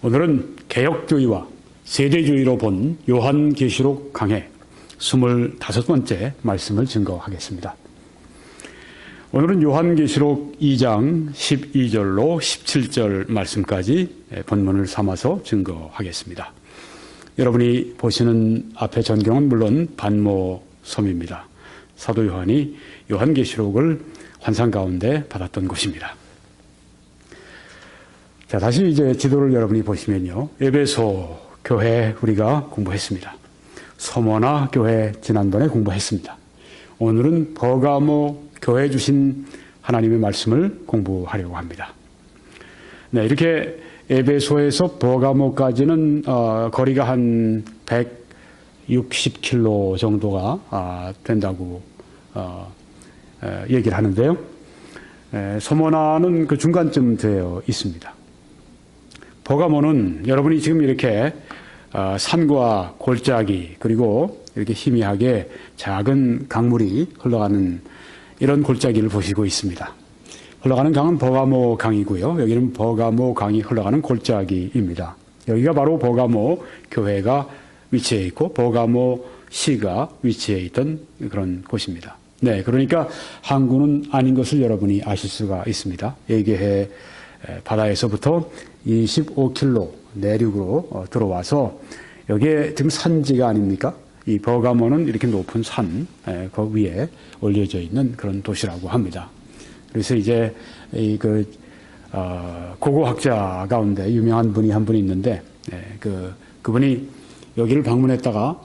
오늘은 개혁주의와 세대주의로 본 요한계시록 강해 25번째 말씀을 증거하겠습니다. 오늘은 요한계시록 2장 12절로 17절 말씀까지 본문을 삼아서 증거하겠습니다. 여러분이 보시는 앞의 전경은 물론 반모섬입니다. 사도 요한이 요한계시록을 환상 가운데 받았던 곳입니다. 자, 다시 이제 지도를 여러분이 보시면요. 에베소 교회 우리가 공부했습니다. 서머나 교회 지난번에 공부했습니다. 오늘은 버가모 교회 주신 하나님의 말씀을 공부하려고 합니다. 네, 이렇게 에베소에서 버가모까지는 거리가 한 160km 정도가 된다고 얘기를 하는데요. 서머나는 그 중간쯤 되어 있습니다. 버가모는 여러분이 지금 이렇게 산과 골짜기 그리고 이렇게 희미하게 작은 강물이 흘러가는 이런 골짜기를 보시고 있습니다. 흘러가는 강은 버가모 강이고요. 여기는 버가모 강이 흘러가는 골짜기입니다. 여기가 바로 버가모 교회가 위치해 있고 버가모 시가 위치해 있던 그런 곳입니다. 네, 그러니까 항구는 아닌 것을 여러분이 아실 수가 있습니다. 에게해 바다에서부터 25km 내륙으로 들어와서 여기에 지금 산지가 아닙니까? 이 버가모는 이렇게 높은 산, 그 위에 올려져 있는 그런 도시라고 합니다. 그래서 이제 고고학자 가운데 유명한 분이 한 분이 있는데, 그분이 여기를 방문했다가,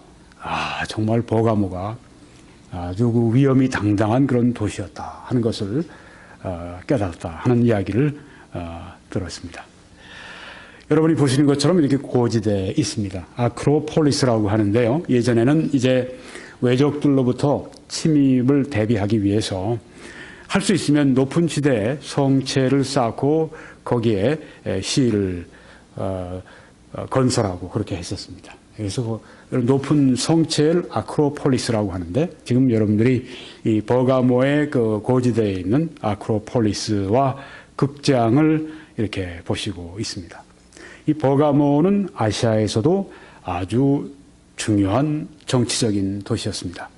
정말 버가모가 아주 그 위험이 당당한 그런 도시였다 하는 것을 깨달았다 하는 이야기를 들었습니다. 여러분이 보시는 것처럼 이렇게 고지대에 있습니다. 아크로폴리스라고 하는데요. 예전에는 이제 외적들로부터 침입을 대비하기 위해서 할 수 있으면 높은 지대에 성체를 쌓고 거기에 시를 건설하고 그렇게 했었습니다. 그래서 높은 성체를 아크로폴리스라고 하는데 지금 여러분들이 이 버가모의 그 고지대에 있는 아크로폴리스와 극장을 이렇게 보시고 있습니다. 이 버가모는 아시아에서도 아주 중요한 정치적인 도시였습니다.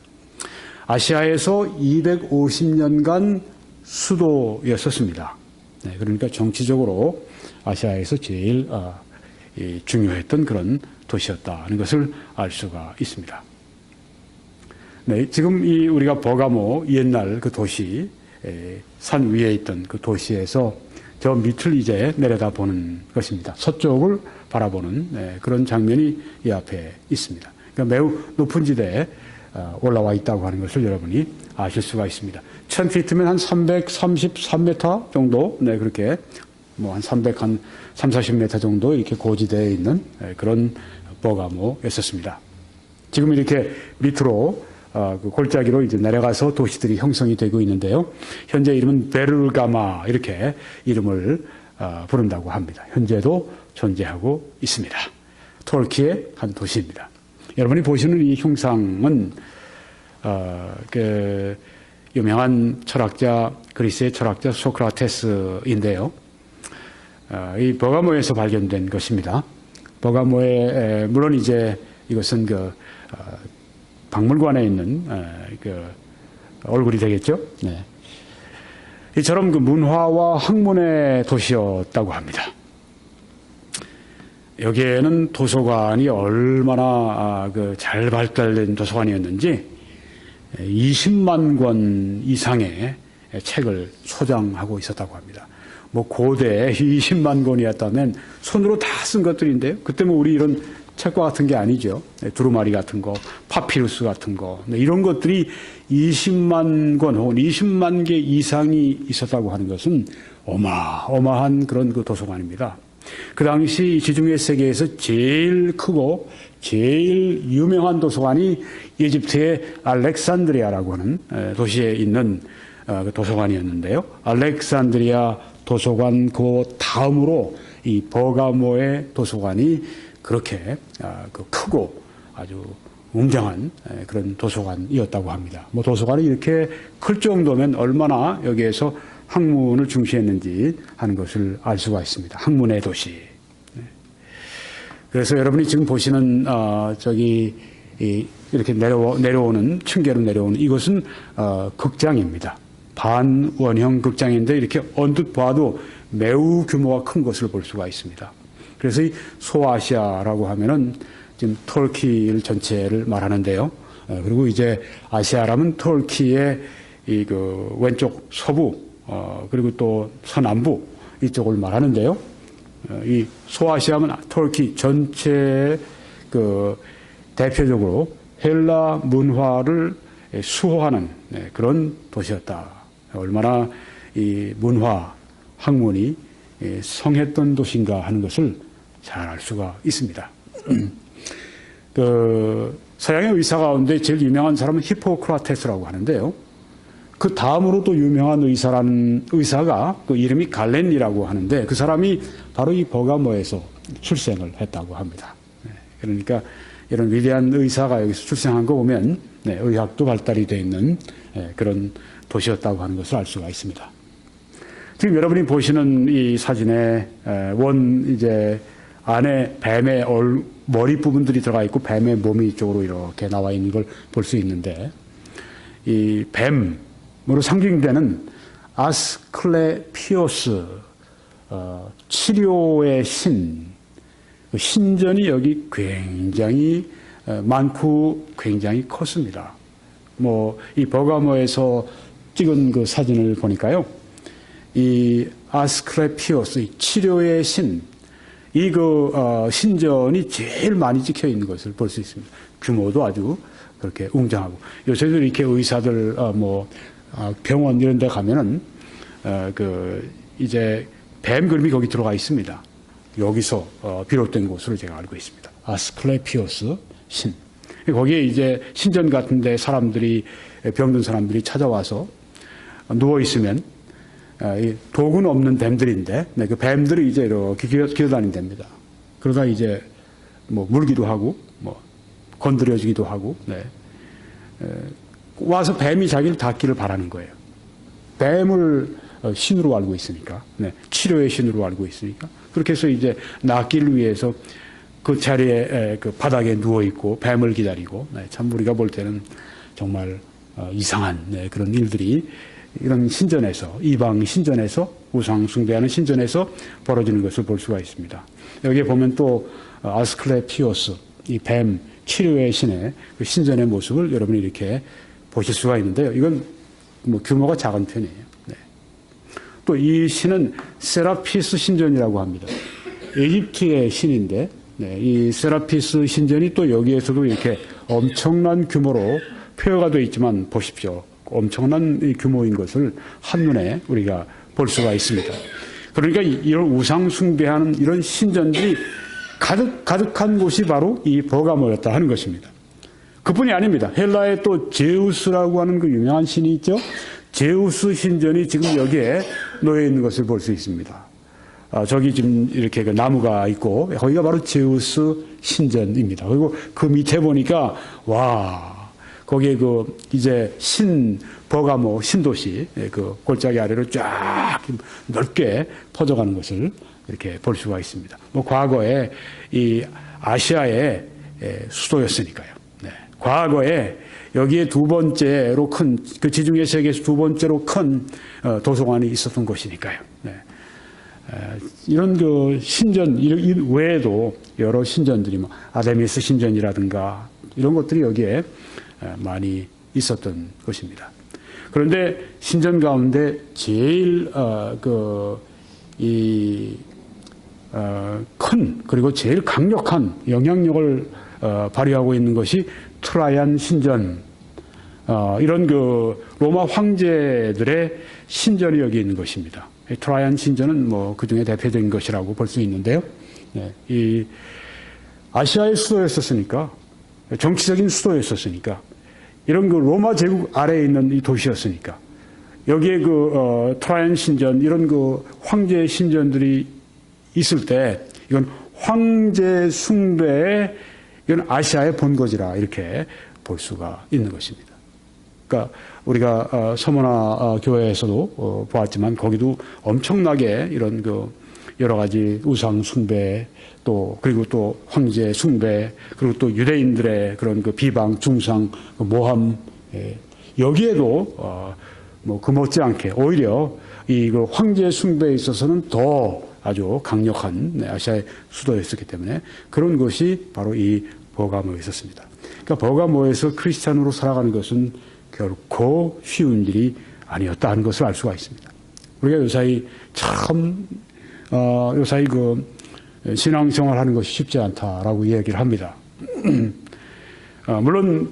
아시아에서 250년간 수도였었습니다. 네, 그러니까 정치적으로 아시아에서 제일 중요했던 그런 도시였다는 것을 알 수가 있습니다. 네, 지금 우리가 버가모 옛날 그 도시 산 위에 있던 그 도시에서 저 밑을 이제 내려다보는 것입니다. 서쪽을 바라보는 그런 장면이 이 앞에 있습니다. 그러니까 매우 높은 지대에 올라와 있다고 하는 것을 여러분이 아실 수가 있습니다. 1000피트면 한 333m 정도, 네, 그렇게 한 340m 정도 이렇게 고지대에 있는 그런 버가모였었습니다. 지금 이렇게 밑으로 그 골짜기로 이제 내려가서 도시들이 형성이 되고 있는데요. 현재 이름은 베르가마 이렇게 이름을 부른다고 합니다. 현재도 존재하고 있습니다. 터키의 한 도시입니다. 여러분이 보시는 이 형상은 그 유명한 철학자 그리스의 철학자 소크라테스인데요. 이 버가모에서 발견된 것입니다. 버가모에 물론 이제 이것은 박물관에 있는 얼굴이 되겠죠. 네. 이처럼 그 문화와 학문의 도시였다고 합니다. 여기에는 도서관이 얼마나 잘 발달된 도서관이었는지 20만 권 이상의 책을 소장하고 있었다고 합니다. 고대 20만 권이었다면 손으로 다 쓴 것들인데요. 그때 우리 이런 책과 같은 게 아니죠. 두루마리 같은 거, 파피루스 같은 거, 이런 것들이 20만 권 혹은 20만 개 이상이 있었다고 하는 것은 어마어마한 그런 그 도서관입니다. 그 당시 지중해 세계에서 제일 크고 제일 유명한 도서관이 이집트의 알렉산드리아라고 하는 도시에 있는 도서관이었는데요. 알렉산드리아 도서관 그 다음으로 이 버가모의 도서관이 그렇게 크고 아주 웅장한 그런 도서관이었다고 합니다. 도서관이 이렇게 클 정도면 얼마나 여기에서 학문을 중시했는지 하는 것을 알 수가 있습니다. 학문의 도시. 그래서 여러분이 지금 보시는 이렇게 내려오는 층계로 내려오는 이것은 극장입니다. 반원형 극장인데 이렇게 언뜻 봐도 매우 규모가 큰 것을 볼 수가 있습니다. 그래서 이 소아시아라고 하면은 지금 터키 전체를 말하는데요. 그리고 이제 아시아라면 터키의 그 왼쪽 서부 그리고 또 서남부 이쪽을 말하는데요. 이 소아시아는 터키 전체 그 대표적으로 헬라 문화를 수호하는 그런 도시였다. 얼마나 이 문화 학문이 성했던 도시인가 하는 것을 잘 알 수가 있습니다. 그 서양의 의사 가운데 제일 유명한 사람은 히포크라테스라고 하는데요. 그 다음으로 또 유명한 의사가 그 이름이 갈렌이라고 하는데 그 사람이 바로 이 버가모에서 출생을 했다고 합니다. 그러니까 이런 위대한 의사가 여기서 출생한 거 보면 의학도 발달이 되어 있는 그런 도시였다고 하는 것을 알 수가 있습니다. 지금 여러분이 보시는 이 사진에 이제 안에 뱀의 머리 부분들이 들어가 있고 뱀의 몸이 이쪽으로 이렇게 나와 있는 걸 볼 수 있는데 이 뱀으로 상징되는 아스클레피오스 치료의 신 신전이 여기 굉장히 많고 굉장히 컸습니다. 이 버가모에서 찍은 그 사진을 보니까요. 이 아스클레피오스 이 치료의 신 신전이 제일 많이 찍혀 있는 것을 볼 수 있습니다. 규모도 아주 그렇게 웅장하고 요새도 이렇게 의사들 병원 이런 데 가면은 이제 뱀 그림이 거기 들어가 있습니다. 여기서 비롯된 곳으로 제가 알고 있습니다. 아스클레피오스 신. 거기에 이제 신전 같은데 병든 사람들이 찾아와서 누워 있으면 독은 없는 뱀들인데 그 뱀들이 이제 이렇게 기어다닌답니다. 그러다 이제 물기도 하고 건드려지기도 하고 와서 뱀이 자기를 닿기를 바라는 거예요. 뱀을 신으로 알고 있으니까 치료의 신으로 알고 있으니까 그렇게 해서 이제 낫기를 위해서 그 자리에 그 바닥에 누워 있고 뱀을 기다리고 참 우리가 볼 때는 정말 이상한 그런 일들이 이런 신전에서 이방 신전에서 우상 숭배하는 신전에서 벌어지는 것을 볼 수가 있습니다. 여기에 보면 또 아스클레피오스 이 뱀 치료의 신의 그 신전의 모습을 여러분이 이렇게 보실 수가 있는데요. 이건 규모가 작은 편이에요. 또 이 신은 세라피스 신전이라고 합니다. 에집트의 신인데 이 세라피스 신전이 또 여기에서도 이렇게 엄청난 규모로 표현가 되어 있지만 보십시오. 엄청난 규모인 것을 한눈에 우리가 볼 수가 있습니다. 그러니까 이런 우상 숭배하는 이런 신전들이 가득한 곳이 바로 이 버가모였다 하는 것입니다. 그뿐이 아닙니다. 헬라에 또 제우스라고 하는 그 유명한 신이 있죠. 제우스 신전이 지금 여기에 놓여 있는 것을 볼 수 있습니다. 저기 지금 이렇게 그 나무가 있고 거기가 바로 제우스 신전입니다. 그리고 그 밑에 보니까 거기에 이제 버가모 신도시 그 골짜기 아래로 쫙 넓게 퍼져가는 것을 이렇게 볼 수가 있습니다. 과거에 이 아시아의 수도였으니까요. 과거에 여기에 두 번째로 큰 그 지중해 세계에서 두 번째로 큰 도서관이 있었던 곳이니까요. 이런 그 신전 외에도 여러 신전들이 아데미스 신전이라든가 이런 것들이 여기에 많이 있었던 것입니다. 그런데 신전 가운데 제일 큰 그리고 제일 강력한 영향력을 발휘하고 있는 것이 트라이안 신전. 이런 그 로마 황제들의 신전이 여기 있는 것입니다. 트라이안 신전은 그 중에 대표적인 것이라고 볼 수 있는데요. 이 아시아의 수도였었으니까 정치적인 수도였었으니까 이런 그 로마 제국 아래에 있는 이 도시였으니까 여기에 트라이안 신전 이런 그 황제 신전들이 있을 때 이건 황제 숭배의 이건 아시아의 본거지라 이렇게 볼 수가 있는 것입니다. 그러니까 우리가 서머나 교회에서도 보았지만 거기도 엄청나게 이런 그 여러 가지 우상 숭배, 그리고 또 황제 숭배, 그리고 또 유대인들의 그런 그 비방, 중상, 모함, 여기에도 그 못지않게 오히려 이 그 황제 숭배에 있어서는 더 아주 강력한 아시아의 수도였었기 때문에 그런 것이 바로 이 버가모에 있었습니다. 그러니까 버가모에서 크리스찬으로 살아가는 것은 결코 쉬운 일이 아니었다는 것을 알 수가 있습니다. 우리가 요사이 그 신앙생활하는 것이 쉽지 않다라고 이야기를 합니다. 물론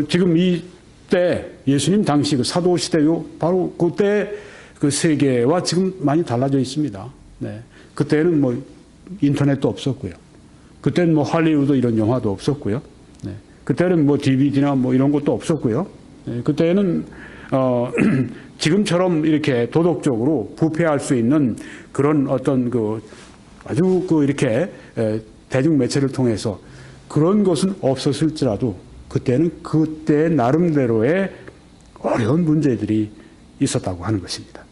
지금 이때 예수님 당시 그 사도 시대요, 바로 그때 그 세계와 지금 많이 달라져 있습니다. 네. 그때는 뭐 인터넷도 없었고요. 그때는 뭐 할리우드 이런 영화도 없었고요. 네. 그때는 뭐 DVD나 뭐 이런 것도 없었고요. 네. 그때는 지금처럼 이렇게 도덕적으로 부패할 수 있는 그런 어떤 아주 이렇게 대중 매체를 통해서 그런 것은 없었을지라도 그때는 그때 나름대로의 어려운 문제들이 있었다고 하는 것입니다.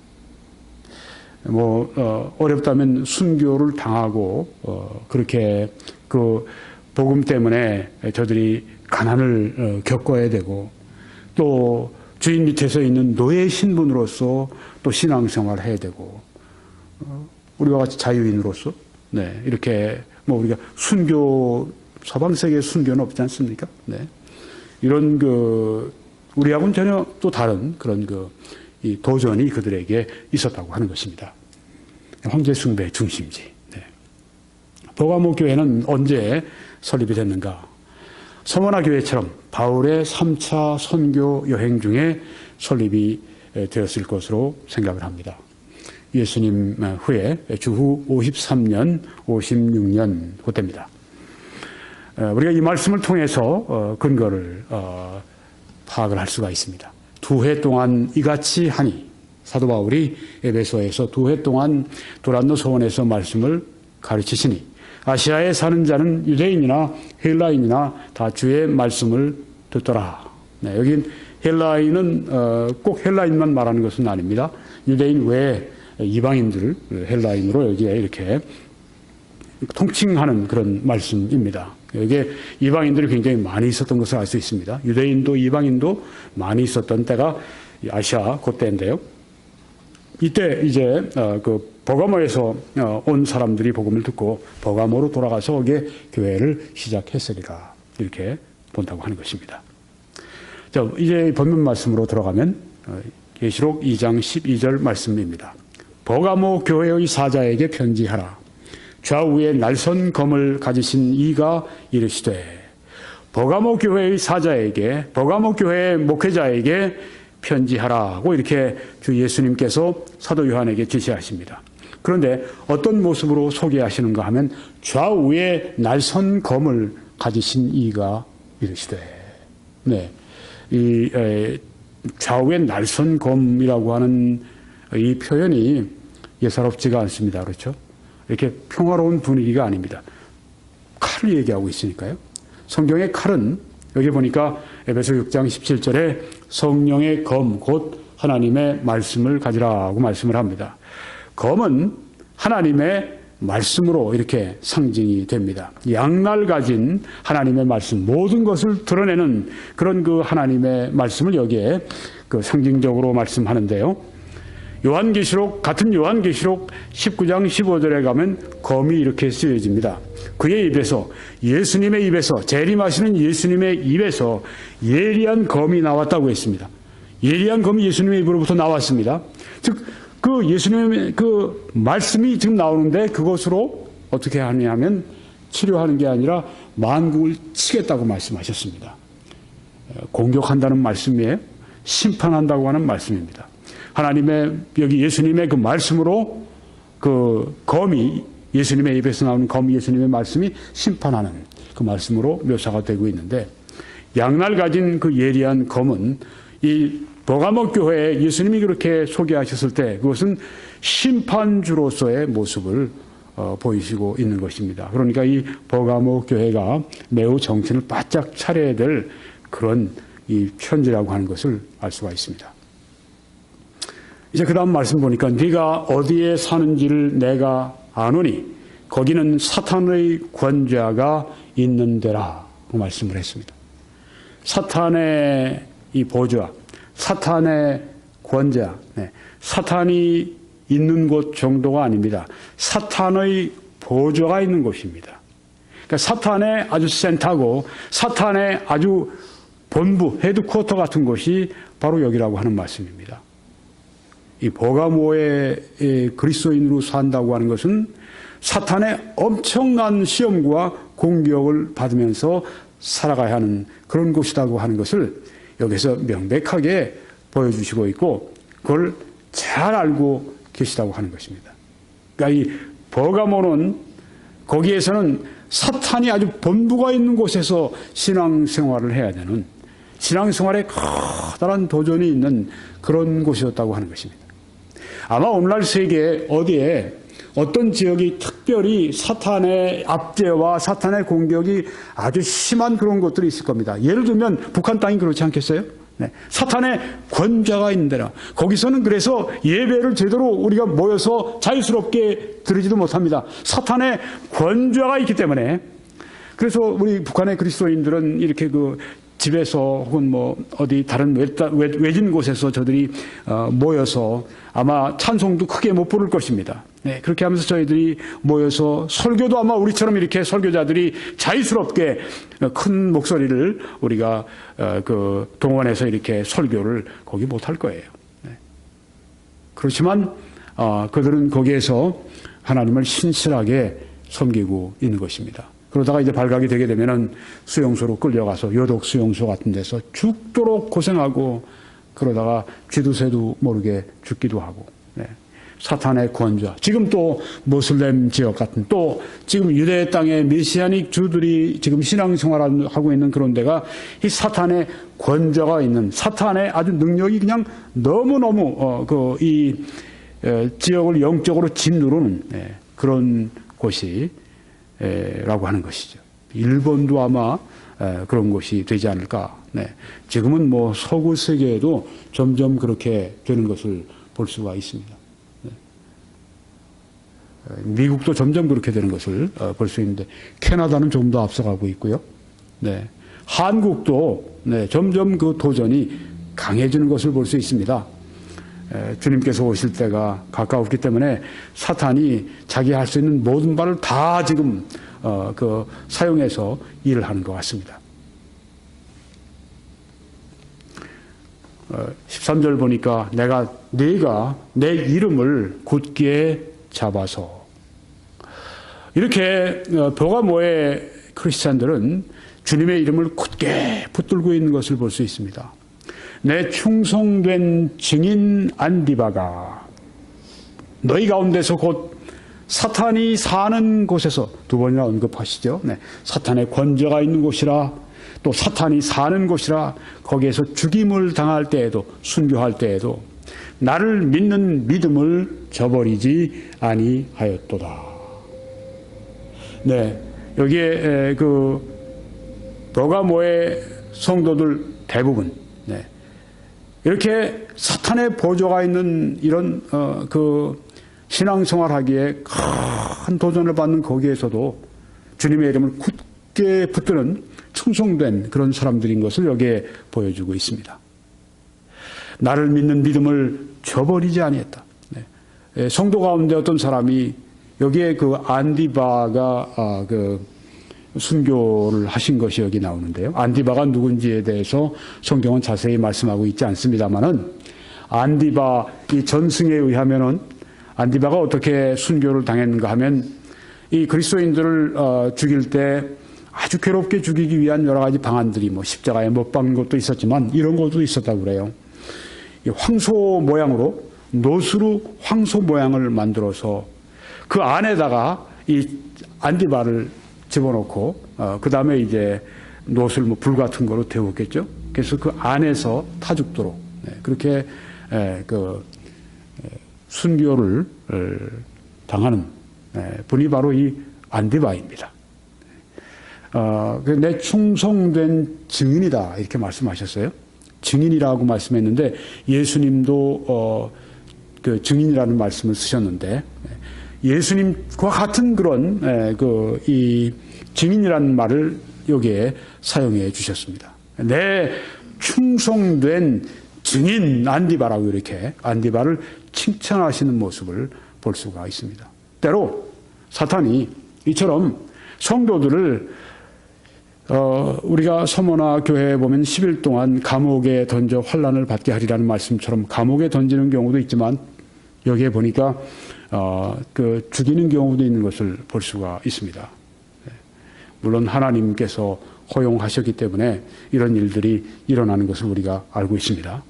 어렵다면 순교를 당하고, 그렇게 복음 때문에 저들이 가난을 겪어야 되고, 또 주인 밑에서 있는 노예 신분으로서 또 신앙생활을 해야 되고, 우리와 같이 자유인으로서, 네, 이렇게 우리가 서방세계의 순교는 없지 않습니까? 네. 이런 우리하고는 전혀 또 다른 그런 이 도전이 그들에게 있었다고 하는 것입니다. 황제 숭배의 중심지. 네. 버가모 교회는 언제 설립이 됐는가? 서머나 교회처럼 바울의 3차 선교 여행 중에 설립이 되었을 것으로 생각을 합니다. 예수님 후에 주후 53년, 56년 그때입니다. 우리가 이 말씀을 통해서 근거를 파악을 할 수가 있습니다. 2해 동안 이같이 하니, 사도 바울이 에베소에서 2해 동안 두란노 소원에서 말씀을 가르치시니 아시아에 사는 자는 유대인이나 헬라인이나 다 주의 말씀을 듣더라. 네, 여긴 헬라인은 꼭 헬라인만 말하는 것은 아닙니다. 유대인 외에 이방인들을 헬라인으로 여기에 이렇게 통칭하는 그런 말씀입니다. 여기에 이방인들이 굉장히 많이 있었던 것을 알 수 있습니다. 유대인도 이방인도 많이 있었던 때가 아시아 그때인데요. 이때 이제 버가모에서 온 사람들이 복음을 듣고 버가모로 돌아가서 거기에 교회를 시작했으리라, 이렇게 본다고 하는 것입니다. 자, 이제 본문 말씀으로 들어가면 계시록 2장 12절 말씀입니다. 버가모 교회의 사자에게 편지하라. 좌우에 날선 검을 가지신 이가 이르시되, 버가모 교회의 사자에게, 버가모 교회의 목회자에게 편지하라고 이렇게 주 예수님께서 사도 요한에게 지시하십니다. 그런데 어떤 모습으로 소개하시는가 하면 좌우에 날선 검을 가지신 이가 이르시되, 네, 이 좌우에 날선 검이라고 하는 이 표현이 예사롭지가 않습니다. 그렇죠? 이렇게 평화로운 분위기가 아닙니다. 칼을 얘기하고 있으니까요. 성경의 칼은 여기 보니까 에베소 6장 17절에 성령의 검, 곧 하나님의 말씀을 가지라고 말씀을 합니다. 검은 하나님의 말씀으로 이렇게 상징이 됩니다. 양날 가진 하나님의 말씀, 모든 것을 드러내는 그런 하나님의 말씀을 여기에 상징적으로 말씀하는데요. 같은 요한계시록 19장 15절에 가면 검이 이렇게 쓰여집니다. 그의 입에서, 예수님의 입에서, 재림하시는 예수님의 입에서 예리한 검이 나왔다고 했습니다. 예리한 검이 예수님의 입으로부터 나왔습니다. 즉, 예수님의 말씀이 지금 나오는데 그것으로 어떻게 하냐면 치료하는 게 아니라 만국을 치겠다고 말씀하셨습니다. 공격한다는 말씀이에요. 심판한다고 하는 말씀입니다. 하나님의, 여기 예수님의 말씀으로 검이, 예수님의 입에서 나오는 검, 예수님의 말씀이 심판하는 그 말씀으로 묘사가 되고 있는데, 양날 가진 예리한 검은 이 버가모 교회에 예수님이 그렇게 소개하셨을 때 그것은 심판주로서의 모습을 보이시고 있는 것입니다. 그러니까 이 버가모 교회가 매우 정신을 바짝 차려야 될 그런 이 편지라고 하는 것을 알 수가 있습니다. 이제 그 다음 말씀 보니까 네가 어디에 사는지를 내가 아노니 거기는 사탄의 권좌가 있는 데라고 말씀을 했습니다. 사탄의 이 보좌, 사탄의 권좌, 사탄이 있는 곳 정도가 아닙니다. 사탄의 보좌가 있는 곳입니다. 그러니까 사탄의 아주 센터고 사탄의 아주 본부, 헤드쿼터 같은 곳이 바로 여기라고 하는 말씀입니다. 이 버가모에 그리스도인으로 산다고 하는 것은 사탄의 엄청난 시험과 공격을 받으면서 살아가야 하는 그런 곳이라고 하는 것을 여기서 명백하게 보여주시고 있고 그걸 잘 알고 계시다고 하는 것입니다. 그러니까 이 버가모는 거기에서는 사탄이 아주 본부가 있는 곳에서 신앙생활을 해야 되는 신앙생활에 커다란 도전이 있는 그런 곳이었다고 하는 것입니다. 아마 오늘날 세계에 어디에 어떤 지역이 특별히 사탄의 압제와 사탄의 공격이 아주 심한 그런 곳들이 있을 겁니다. 예를 들면 북한 땅이 그렇지 않겠어요? 네. 사탄의 권좌가 있는 데라. 거기서는 그래서 예배를 제대로 우리가 모여서 자유스럽게 드리지도 못합니다. 사탄의 권좌가 있기 때문에. 그래서 우리 북한의 그리스도인들은 이렇게 그 집에서 혹은 뭐 어디 다른 외진 곳에서 저들이 모여서 아마 찬송도 크게 못 부를 것입니다. 네, 그렇게 하면서 저희들이 모여서 설교도 아마 우리처럼 이렇게 설교자들이 자유스럽게 큰 목소리를 우리가 그 동원해서 이렇게 설교를 거기 못할 거예요. 네. 그렇지만 그들은 거기에서 하나님을 신실하게 섬기고 있는 것입니다. 그러다가 이제 발각이 되게 되면은 수용소로 끌려가서 요독 수용소 같은 데서 죽도록 고생하고 그러다가 쥐도 새도 모르게 죽기도 하고. 네. 사탄의 권좌. 지금 또 모슬렘 지역 같은 또 지금 유대 땅의 메시아닉 주들이 지금 신앙생활을 하고 있는 그런 데가 이 사탄의 권좌가 있는 사탄의 아주 능력이 그냥 너무너무 이 지역을 영적으로 짓누르는 그런 곳이 라고 하는 것이죠. 일본도 아마 그런 곳이 되지 않을까. 네. 지금은 뭐 서구 세계에도 점점 그렇게 되는 것을 볼 수가 있습니다. 네. 미국도 점점 그렇게 되는 것을 볼 수 있는데 캐나다는 좀 더 앞서가고 있고요. 네. 한국도 점점 그 도전이 강해지는 것을 볼 수 있습니다. 주님께서 오실 때가 가까웠기 때문에 사탄이 자기 할 수 있는 모든 바를 다 지금 사용해서 일을 하는 것 같습니다. 13절 보니까 네가 내 이름을 굳게 잡아서 이렇게 버가모의 크리스찬들은 주님의 이름을 굳게 붙들고 있는 것을 볼 수 있습니다. 내 충성된 증인 안디바가 너희 가운데서 곧 사탄이 사는 곳에서 두 번이나 언급하시죠. 네. 사탄의 권좌가 있는 곳이라 또 사탄이 사는 곳이라 거기에서 죽임을 당할 때에도 순교할 때에도 나를 믿는 믿음을 저버리지 아니하였도다. 네. 여기에 그 버가모의 성도들 대부분 이렇게 사탄의 보조가 있는 이런 신앙생활하기에 큰 도전을 받는 거기에서도 주님의 이름을 굳게 붙드는 충성된 그런 사람들인 것을 여기에 보여주고 있습니다. 나를 믿는 믿음을 저버리지 아니했다. 네. 성도 가운데 어떤 사람이 여기에 그 안디바가 순교를 하신 것이 여기 나오는데요. 안디바가 누군지에 대해서 성경은 자세히 말씀하고 있지 않습니다만은 안디바 이 전승에 의하면은 안디바가 어떻게 순교를 당했는가 하면 이 그리스도인들을 죽일 때 아주 괴롭게 죽이기 위한 여러 가지 방안들이 뭐 십자가에 못 박는 것도 있었지만 이런 것도 있었다고 그래요. 이 황소 모양으로 노수로 황소 모양을 만들어서 그 안에다가 이 안디바를 집어넣고 그 다음에 이제 노술 뭐 불 같은 거로 데웠겠죠. 그래서 그 안에서 타 죽도록 그렇게 순교를 당하는 분이 바로 이 안디바입니다. 내 충성된 증인이다 이렇게 말씀하셨어요. 증인이라고 말씀했는데 예수님도 그 증인이라는 말씀을 쓰셨는데 예수님과 같은 그런 이 증인이라는 말을 여기에 사용해 주셨습니다. 내 충성된 증인 안디바라고 이렇게 안디바를 칭찬하시는 모습을 볼 수가 있습니다. 때로 사탄이 이처럼 성도들을 우리가 서머나 교회에 보면 10일 동안 감옥에 던져 환난을 받게 하리라는 말씀처럼 감옥에 던지는 경우도 있지만 여기에 보니까 죽이는 경우도 있는 것을 볼 수가 있습니다. 물론 하나님께서 허용하셨기 때문에 이런 일들이 일어나는 것을 우리가 알고 있습니다.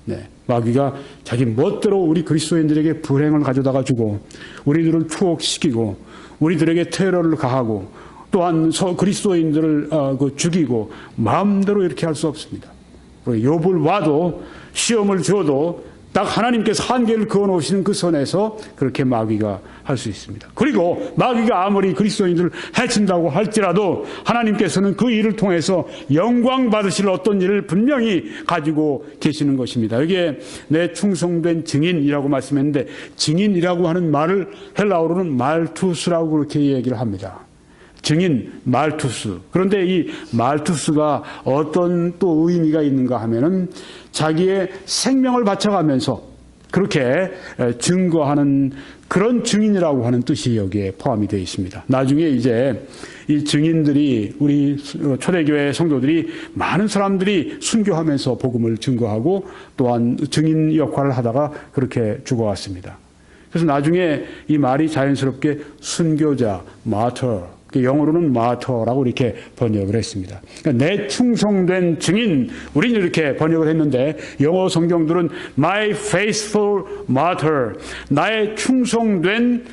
마귀가 자기 멋대로 우리 그리스도인들에게 불행을 가져다가 주고 우리들을 투옥시키고 우리들에게 테러를 가하고 또한 그리스도인들을 죽이고 마음대로 이렇게 할 수 없습니다. 욥을 와도 시험을 줘도 딱 하나님께서 한계를 그어놓으시는 그 선에서 그렇게 마귀가 할 수 있습니다. 그리고 마귀가 아무리 그리스도인들을 해친다고 할지라도 하나님께서는 그 일을 통해서 영광 받으실 어떤 일을 분명히 가지고 계시는 것입니다. 여기에 내 충성된 증인이라고 말씀했는데 증인이라고 하는 말을 헬라어로는 말투스라고 그렇게 얘기를 합니다. 증인, 말투스. 그런데 이 말투스가 어떤 또 의미가 있는가 하면은 자기의 생명을 바쳐가면서 그렇게 증거하는 그런 증인이라고 하는 뜻이 여기에 포함이 되어 있습니다. 나중에 이제 이 증인들이 우리 초대교회 성도들이 많은 사람들이 순교하면서 복음을 증거하고 또한 증인 역할을 하다가 그렇게 죽어왔습니다. 그래서 나중에 이 말이 자연스럽게 순교자, 마터, 영어로는 마터라고 이렇게 번역을 했습니다. 그러니까 내 충성된 증인, 우리는 이렇게 번역을 했는데 영어 성경들은 My faithful martyr, 나의 충성된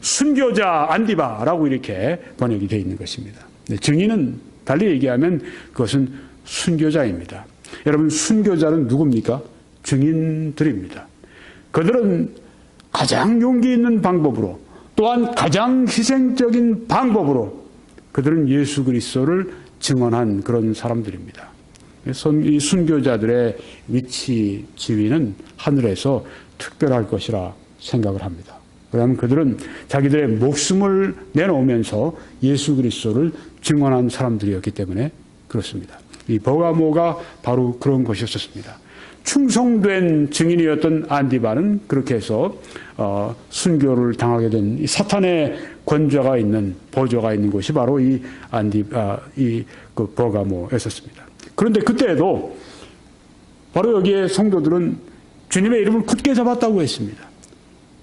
순교자 안디바라고 이렇게 번역이 되어 있는 것입니다. 증인은 달리 얘기하면 그것은 순교자입니다. 여러분, 순교자는 누굽니까? 증인들입니다. 그들은 가장 용기 있는 방법으로 또한 가장 희생적인 방법으로 그들은 예수 그리스도를 증언한 그런 사람들입니다. 이 순교자들의 위치, 지위는 하늘에서 특별할 것이라 생각을 합니다. 왜냐하면 그들은 자기들의 목숨을 내놓으면서 예수 그리스도를 증언한 사람들이었기 때문에 그렇습니다. 이 버가모가 바로 그런 것이었습니다. 충성된 증인이었던 안디바는 그렇게 해서 순교를 당하게 된 사탄의 권좌가 있는 보좌가 있는 곳이 바로 이 버가모였었습니다. 그런데 그때에도 바로 여기에 성도들은 주님의 이름을 굳게 잡았다고 했습니다.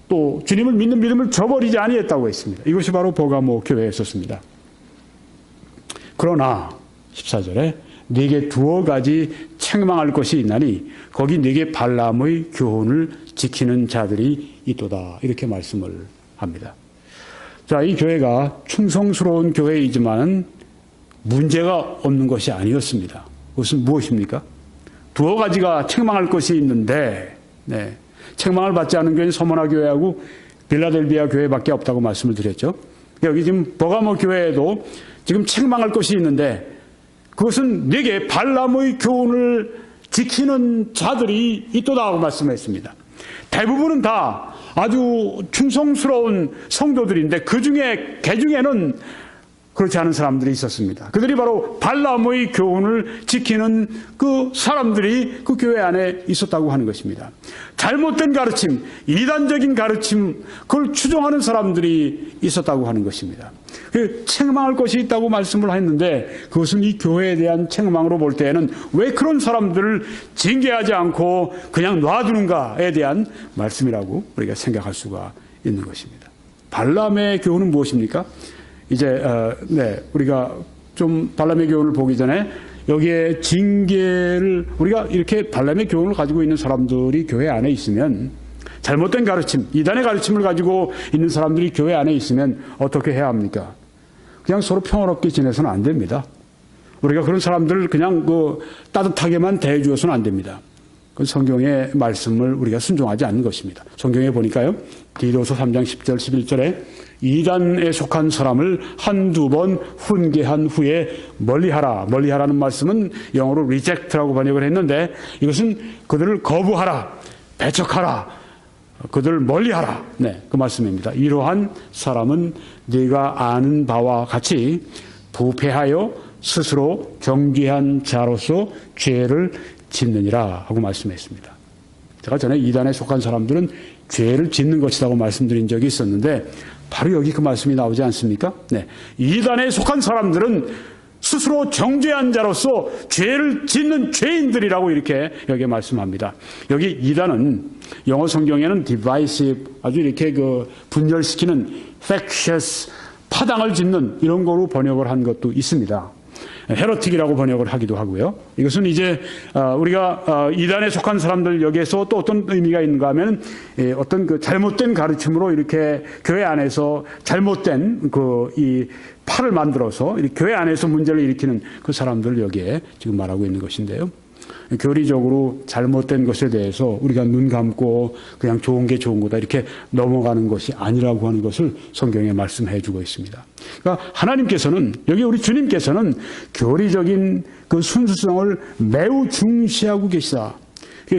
또 주님을 믿는 믿음을 저버리지 아니했다고 했습니다. 이것이 바로 버가모 교회였었습니다. 그러나 14절에 네게 두어 가지 책망할 것이 있나니 거기 네게 발람의 교훈을 지키는 자들이 있도다. 이렇게 말씀을 합니다. 자, 이 교회가 충성스러운 교회이지만 문제가 없는 것이 아니었습니다. 그것은 무엇입니까? 두어 가지가 책망할 것이 있는데 책망을 받지 않은 교회는 서머나 교회하고 빌라델비아 교회밖에 없다고 말씀을 드렸죠. 여기 지금 버가모 교회에도 지금 책망할 것이 있는데 그것은 네게 발람의 교훈을 지키는 자들이 있도다고 말씀했습니다. 대부분은 다 아주 충성스러운 성도들인데 그 중에는 그렇지 않은 사람들이 있었습니다. 그들이 바로 발람의 교훈을 지키는 그 사람들이 그 교회 안에 있었다고 하는 것입니다. 잘못된 가르침, 이단적인 가르침, 그걸 추종하는 사람들이 있었다고 하는 것입니다. 책망할 것이 있다고 말씀을 했는데 그것은 이 교회에 대한 책망으로 볼 때에는 왜 그런 사람들을 징계하지 않고 그냥 놔두는가에 대한 말씀이라고 우리가 생각할 수가 있는 것입니다. 발람의 교훈은 무엇입니까? 이제 우리가 좀 발람의 교훈을 보기 전에 여기에 징계를 우리가 이렇게 발람의 교훈을 가지고 있는 사람들이 교회 안에 있으면 잘못된 가르침, 이단의 가르침을 가지고 있는 사람들이 교회 안에 있으면 어떻게 해야 합니까? 그냥 서로 평화롭게 지내서는 안 됩니다. 우리가 그런 사람들을 그냥 따뜻하게만 대해주어서는 안 됩니다. 그 성경의 말씀을 우리가 순종하지 않는 것입니다. 성경에 보니까요, 디도서 3장 10절 11절에 이단에 속한 사람을 한두 번 훈계한 후에 멀리하라. 멀리하라는 말씀은 영어로 reject라고 번역을 했는데 이것은 그들을 거부하라, 배척하라, 그들 멀리하라. 네, 그 말씀입니다. 이러한 사람은 네가 아는 바와 같이 부패하여 스스로 정죄한 자로서 죄를 짓느니라 하고 말씀했습니다. 제가 전에 이단에 속한 사람들은 죄를 짓는 것이라고 말씀드린 적이 있었는데 바로 여기 그 말씀이 나오지 않습니까? 네, 이단에 속한 사람들은 스스로 정죄한 자로서 죄를 짓는 죄인들이라고 이렇게 여기에 말씀합니다. 여기 이단은 영어 성경에는 divisive, 아주 이렇게 그 분열시키는 factious, 파당을 짓는 이런 거로 번역을 한 것도 있습니다. 헤러틱이라고 번역을 하기도 하고요. 이것은 이제 우리가 이단에 속한 사람들 여기에서 또 어떤 의미가 있는가 하면 어떤 그 잘못된 가르침으로 이렇게 교회 안에서 잘못된 이 팔을 만들어서 교회 안에서 문제를 일으키는 그 사람들을 여기에 지금 말하고 있는 것인데요. 교리적으로 잘못된 것에 대해서 우리가 눈 감고 그냥 좋은 게 좋은 거다 이렇게 넘어가는 것이 아니라고 하는 것을 성경에 말씀해 주고 있습니다. 그러니까 하나님께서는, 여기 우리 주님께서는 교리적인 그 순수성을 매우 중시하고 계시다.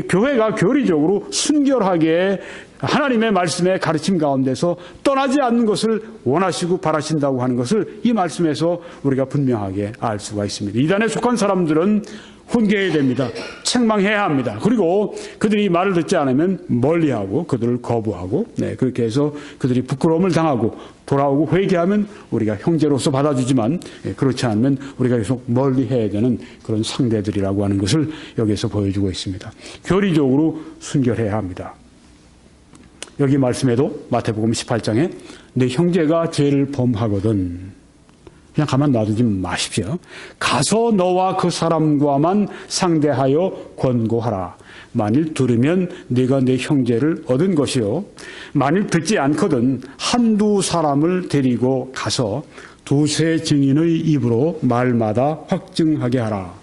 교회가 교리적으로 순결하게 하나님의 말씀의 가르침 가운데서 떠나지 않는 것을 원하시고 바라신다고 하는 것을 이 말씀에서 우리가 분명하게 알 수가 있습니다. 이단에 속한 사람들은 훈계해야 됩니다. 책망해야 합니다. 그리고 그들이 말을 듣지 않으면 멀리하고 그들을 거부하고, 네, 그렇게 해서 그들이 부끄러움을 당하고 돌아오고 회개하면 우리가 형제로서 받아주지만 그렇지 않으면 우리가 계속 멀리해야 되는 그런 상대들이라고 하는 것을 여기에서 보여주고 있습니다. 교리적으로 순결해야 합니다. 여기 말씀에도 마태복음 18장에 내 형제가 죄를 범하거든 그냥 가만 놔두지 마십시오. 가서 너와 그 사람과만 상대하여 권고하라. 만일 들으면 네가 내 형제를 얻은 것이요. 만일 듣지 않거든 한두 사람을 데리고 가서 두세 증인의 입으로 말마다 확증하게 하라.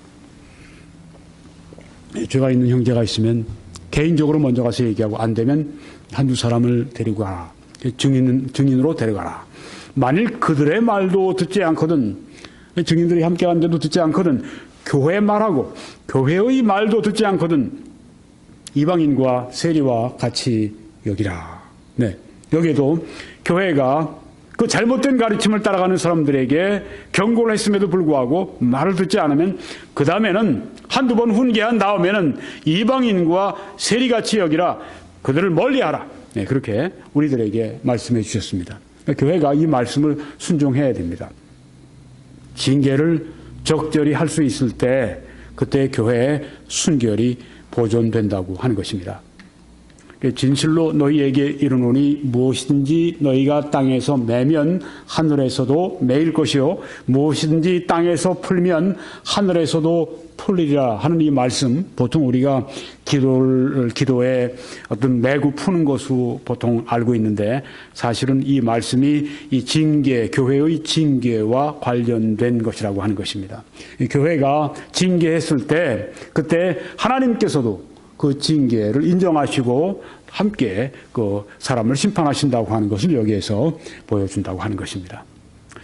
죄가 있는 형제가 있으면 개인적으로 먼저 가서 얘기하고 안 되면 한두 사람을 데리고 가라. 증인으로 데려가라. 만일 그들의 말도 듣지 않거든, 증인들이 함께 가는데도 듣지 않거든, 교회 말하고 교회의 말도 듣지 않거든 이방인과 세리와 같이 여기라. 네, 여기에도 교회가 그 잘못된 가르침을 따라가는 사람들에게 경고를 했음에도 불구하고 말을 듣지 않으면 그 다음에는 한두 번 훈계한 다음에는 이방인과 세리같이 여기라. 그들을 멀리하라. 네, 그렇게 우리들에게 말씀해 주셨습니다. 교회가 이 말씀을 순종해야 됩니다. 징계를 적절히 할 수 있을 때 그때 교회의 순결이 보존된다고 하는 것입니다. 진실로 너희에게 이르노니 무엇이든지 너희가 땅에서 매면 하늘에서도 매일 것이요 무엇이든지 땅에서 풀면 하늘에서도 풀리리라 하는 이 말씀, 보통 우리가 기도에 어떤 매구 푸는 것으로 보통 알고 있는데 사실은 이 말씀이 이 징계, 교회의 징계와 관련된 것이라고 하는 것입니다. 이 교회가 징계했을 때 그때 하나님께서도 그 징계를 인정하시고 함께 그 사람을 심판하신다고 하는 것을 여기에서 보여준다고 하는 것입니다.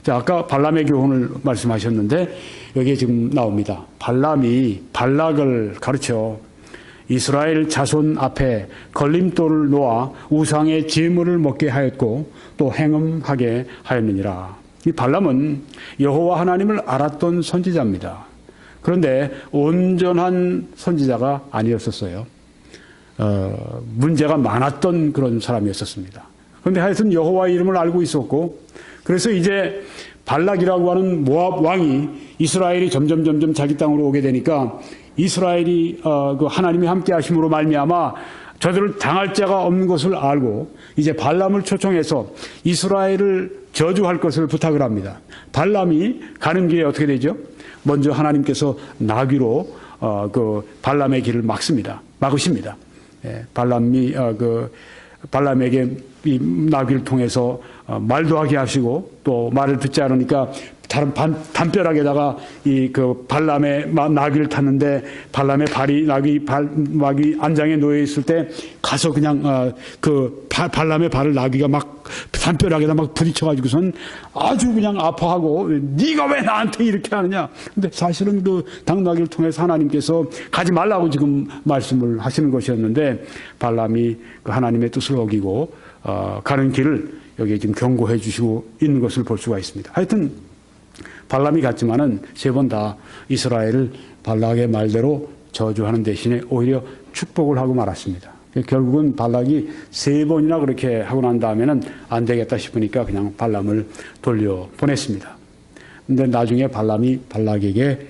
자, 아까 발람의 교훈을 말씀하셨는데 여기에 지금 나옵니다. 발람이 발락을 가르쳐 이스라엘 자손 앞에 걸림돌을 놓아 우상의 제물을 먹게 하였고 또 행음하게 하였느니라. 이 발람은 여호와 하나님을 알았던 선지자입니다. 그런데 온전한 선지자가 아니었었어요. 문제가 많았던 그런 사람이었었습니다. 그런데 하여튼 여호와의 이름을 알고 있었고, 그래서 이제 발락이라고 하는 모압 왕이 이스라엘이 점점 자기 땅으로 오게 되니까 이스라엘이 그 하나님이 함께 하심으로 말미암아 저들을 당할 자가 없는 것을 알고 이제 발람을 초청해서 이스라엘을 저주할 것을 부탁을 합니다. 발람이 가는 길에 어떻게 되죠? 먼저 하나님께서 나귀로 그 발람의 길을 막으십니다. 예, 발람에게 이 나귀를 통해서 말도 하게 하시고 또 말을 듣지 않으니까 다른 담벼락에다가 그 발람의 나귀를 탔는데 발람의 나귀 안장에 놓여 있을 때 가서 그냥 그 발람의 발을 나귀가 막 담벼락에다 막 부딪혀가지고선 아주 그냥 아파하고 네가 왜 나한테 이렇게 하느냐. 근데 사실은 그 당나귀를 통해서 하나님께서 가지 말라고 지금 말씀을 하시는 것이었는데 발람이 그 하나님의 뜻을 어기고 가는 길을 여기에 지금 경고해 주시고 있는 것을 볼 수가 있습니다. 하여튼 발람이 갔지만은 세 번 다 이스라엘을 발락의 말대로 저주하는 대신에 오히려 축복을 하고 말았습니다. 결국은 발락이 세 번이나 그렇게 하고 난 다음에는 안 되겠다 싶으니까 그냥 발람을 돌려 보냈습니다. 근데 나중에 발람이 발락에게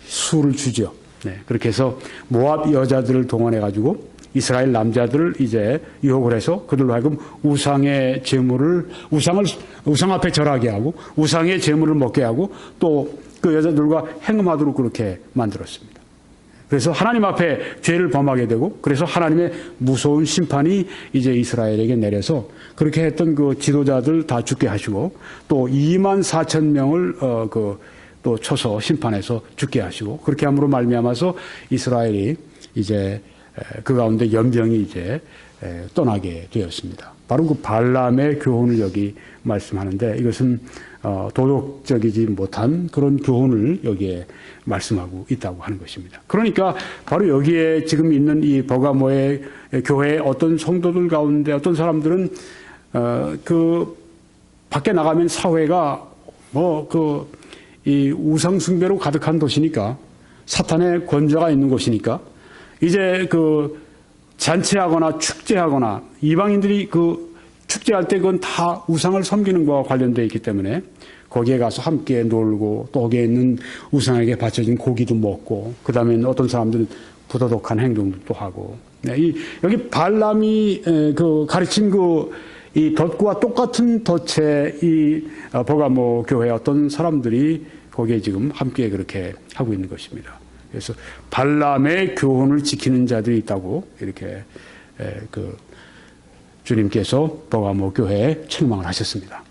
수를 주죠. 네, 그렇게 해서 모압 여자들을 동원해 가지고 이스라엘 남자들을 이제 유혹을 해서 그들로 하여금 우상 앞에 절하게 하고 우상의 제물을 먹게 하고 또 그 여자들과 행음하도록 그렇게 만들었습니다. 그래서 하나님 앞에 죄를 범하게 되고 그래서 하나님의 무서운 심판이 이제 이스라엘에게 내려서 그렇게 했던 그 지도자들 다 죽게 하시고 또 24,000명을 또 쳐서 심판해서 죽게 하시고 그렇게 함으로 말미암아서 이스라엘이 이제 그 가운데 연병이 이제 떠나게 되었습니다. 바로 그 발람의 교훈을 여기 말씀하는데 이것은 도덕적이지 못한 그런 교훈을 여기에 말씀하고 있다고 하는 것입니다. 그러니까 바로 여기에 지금 있는 이 버가모의 교회의 어떤 성도들 가운데 어떤 사람들은 그 밖에 나가면 사회가 이 우상 숭배로 가득한 도시니까 사탄의 권좌가 있는 곳이니까 이제 그 잔치하거나 축제하거나 이방인들이 그 축제할 때 그건 다 우상을 섬기는 것과 관련되어 있기 때문에 거기에 가서 함께 놀고 또 거기에 있는 우상에게 바쳐진 고기도 먹고 그 다음에 어떤 사람들은 부도덕한 행동도 하고 여기 발람이 그 가르친 이 덫과 똑같은 덫에 이 버가모 교회 어떤 사람들이 거기에 지금 함께 그렇게 하고 있는 것입니다. 그래서 발람의 교훈을 지키는 자들이 있다고 이렇게 그 주님께서 버가모 교회에 책망을 하셨습니다.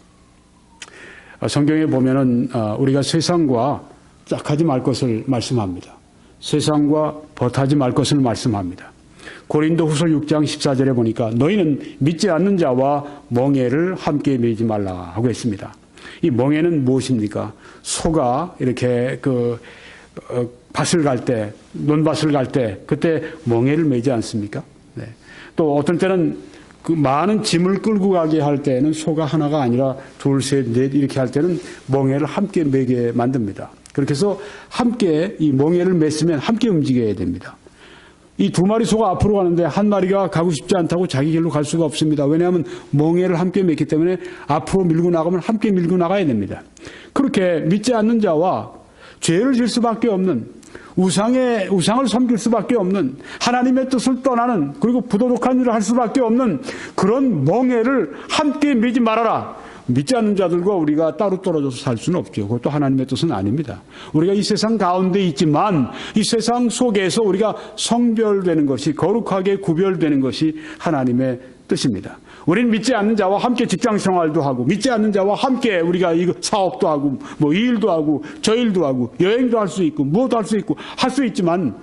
성경에 보면은 우리가 세상과 짝하지 말 것을 말씀합니다. 세상과 벗하지 말 것을 말씀합니다. 고린도후서 6장 14절에 보니까 너희는 믿지 않는 자와 멍에를 함께 매지 말라 하고 했습니다. 이 멍에는 무엇입니까? 소가 이렇게 밭을 갈 때, 논밭을 갈 때 그때 멍에를 매지 않습니까? 네. 또 어떤 때는 그 많은 짐을 끌고 가게 할 때는 소가 하나가 아니라 둘, 셋, 넷 이렇게 할 때는 멍에를 함께 매게 만듭니다. 그렇게 해서 함께 이 멍에를 맸으면 함께 움직여야 됩니다. 이 두 마리 소가 앞으로 가는데 한 마리가 가고 싶지 않다고 자기 길로 갈 수가 없습니다. 왜냐하면 멍에를 함께 맸기 때문에 앞으로 밀고 나가면 함께 밀고 나가야 됩니다. 그렇게 믿지 않는 자와 죄를 질 수밖에 없는 우상을 섬길 수밖에 없는 하나님의 뜻을 떠나는 그리고 부도덕한 일을 할 수밖에 없는 그런 멍에를 함께 매지 말아라. 믿지 않는 자들과 우리가 따로 떨어져서 살 수는 없죠. 그것도 하나님의 뜻은 아닙니다. 우리가 이 세상 가운데 있지만 이 세상 속에서 우리가 성별되는 것이 거룩하게 구별되는 것이 하나님의 뜻입니다. 우리는 믿지 않는 자와 함께 직장 생활도 하고 믿지 않는 자와 함께 우리가 이거 사업도 하고 뭐 이 일도 하고 저 일도 하고 여행도 할 수 있고 무엇도 할 수 있고 할 수 있지만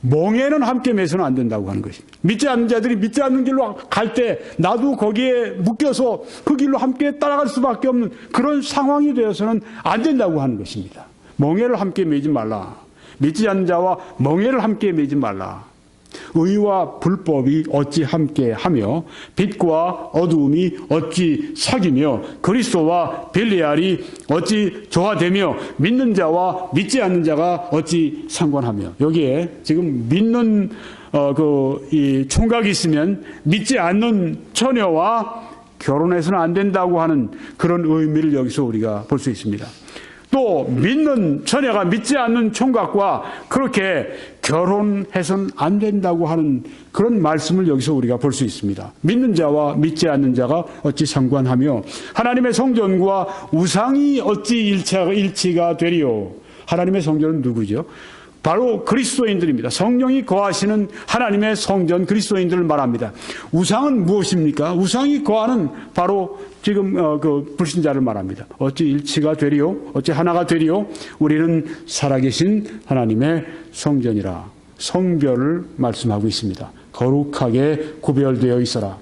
멍에는 함께 매서는 안 된다고 하는 것입니다. 믿지 않는 자들이 믿지 않는 길로 갈 때 나도 거기에 묶여서 그 길로 함께 따라갈 수밖에 없는 그런 상황이 되어서는 안 된다고 하는 것입니다. 멍에를 함께 매지 말라. 믿지 않는 자와 멍에를 함께 매지 말라. 의와 불법이 어찌 함께하며 빛과 어두움이 어찌 사귀며 그리스도와 벨리알이 어찌 조화되며 믿는 자와 믿지 않는 자가 어찌 상관하며 여기에 지금 믿는 이 총각이 있으면 믿지 않는 처녀와 결혼해서는 안 된다고 하는 그런 의미를 여기서 우리가 볼 수 있습니다. 또 믿는 처녀가 믿지 않는 총각과 그렇게 결혼해서는 안 된다고 하는 그런 말씀을 여기서 우리가 볼 수 있습니다. 믿는 자와 믿지 않는 자가 어찌 상관하며 하나님의 성전과 우상이 어찌 일치가 되리요. 하나님의 성전은 누구죠? 바로 그리스도인들입니다. 성령이 거하시는 하나님의 성전 그리스도인들을 말합니다. 우상은 무엇입니까? 우상이 거하는 바로 지금 그 불신자를 말합니다. 어찌 일치가 되리요? 어찌 하나가 되리요? 우리는 살아계신 하나님의 성전이라. 성별을 말씀하고 있습니다. 거룩하게 구별되어 있어라.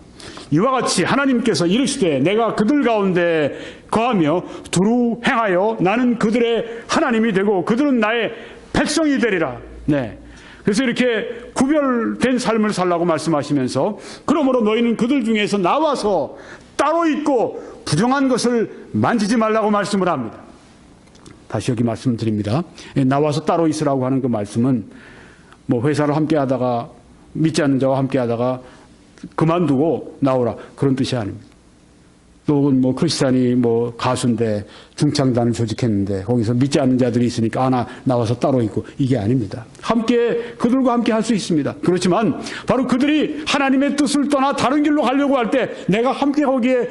이와 같이 하나님께서 이르시되 내가 그들 가운데 거하며 두루 행하여 나는 그들의 하나님이 되고 그들은 나의 백성이 되리라. 네. 그래서 이렇게 구별된 삶을 살라고 말씀하시면서 그러므로 너희는 그들 중에서 나와서 따로 있고 부정한 것을 만지지 말라고 말씀을 합니다. 다시 여기 말씀드립니다. 나와서 따로 있으라고 하는 그 말씀은 뭐 회사를 함께 하다가 믿지 않는 자와 함께 하다가 그만두고 나오라 그런 뜻이 아닙니다. 또 뭐 크리스찬이 뭐 가수인데 중창단을 조직했는데 거기서 믿지 않는 자들이 있으니까 나와서 따로 있고 이게 아닙니다. 함께 그들과 함께 할 수 있습니다. 그렇지만 바로 그들이 하나님의 뜻을 떠나 다른 길로 가려고 할 때 내가 함께 거기에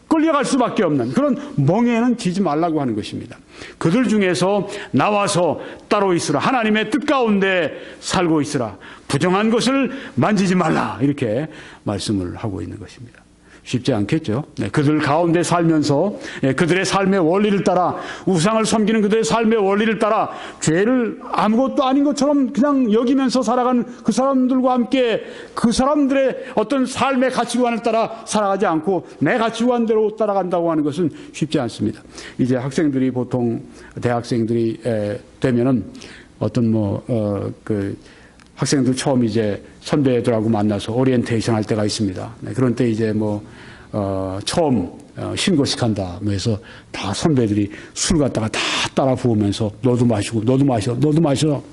끌려갈 수밖에 없는 그런 멍에는 지지 말라고 하는 것입니다. 그들 중에서 나와서 따로 있으라. 하나님의 뜻 가운데 살고 있으라. 부정한 것을 만지지 말라. 이렇게 말씀을 하고 있는 것입니다. 쉽지 않겠죠. 네, 그들 가운데 살면서 그들의 삶의 원리를 따라 우상을 섬기는 그들의 삶의 원리를 따라 죄를 아무것도 아닌 것처럼 그냥 여기면서 살아가는 그 사람들과 함께 그 사람들의 어떤 삶의 가치관을 따라 살아가지 않고 내 가치관대로 따라간다고 하는 것은 쉽지 않습니다. 이제 학생들이 보통 대학생들이 되면은 어떤 그 학생들 처음 이제 선배들하고 만나서 오리엔테이션 할 때가 있습니다. 네, 그런 때 이제 처음 신고식 한다. 해서 다 선배들이 술 갖다가 다 따라 부으면서 너도 마시고 너도 마셔 너도 마셔.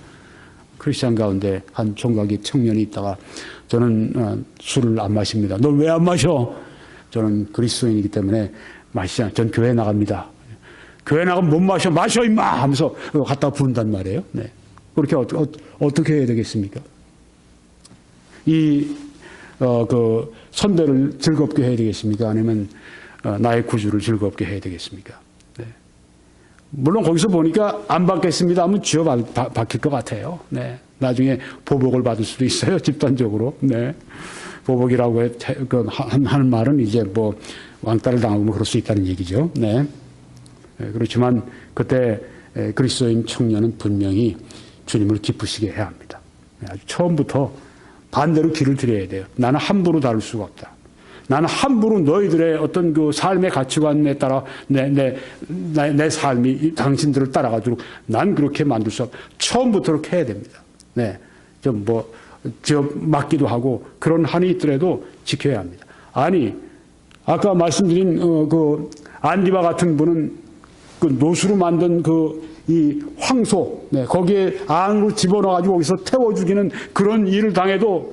크리스찬 가운데 한 총각이 청년이 있다가 저는 술을 안 마십니다. 너 왜 안 마셔? 저는 그리스도인이기 때문에 마시지 않아요. 전 교회 나갑니다. 교회 나가면 못 마셔. 마셔 임마 하면서 갖다 부은단 말이에요. 네. 그렇게 어떻게 해야 되겠습니까? 그 선배를 즐겁게 해야 되겠습니까? 아니면 나의 구주를 즐겁게 해야 되겠습니까? 네. 물론 거기서 보니까 안 받겠습니다 하면 쥐어 박힐 것 같아요. 네. 나중에 보복을 받을 수도 있어요. 집단적으로. 네. 보복이라고 하는 말은 이제 왕따를 당하고 그럴 수 있다는 얘기죠. 네. 그렇지만 그때 그리스도인 청년은 분명히 주님을 기쁘시게 해야 합니다. 아주 처음부터 반대로 길을 들여야 돼요. 나는 함부로 다룰 수가 없다. 나는 함부로 너희들의 어떤 그 삶의 가치관에 따라 내 삶이 당신들을 따라가도록 난 그렇게 만들 수 없다. 처음부터 그렇게 해야 됩니다. 네. 좀 맞기도 하고 그런 한이 있더라도 지켜야 합니다. 아니, 아까 말씀드린 그 안디바 같은 분은 그 노수로 만든 이 황소, 네, 거기에 안으로 집어넣어가지고 거기서 태워 죽이는 그런 일을 당해도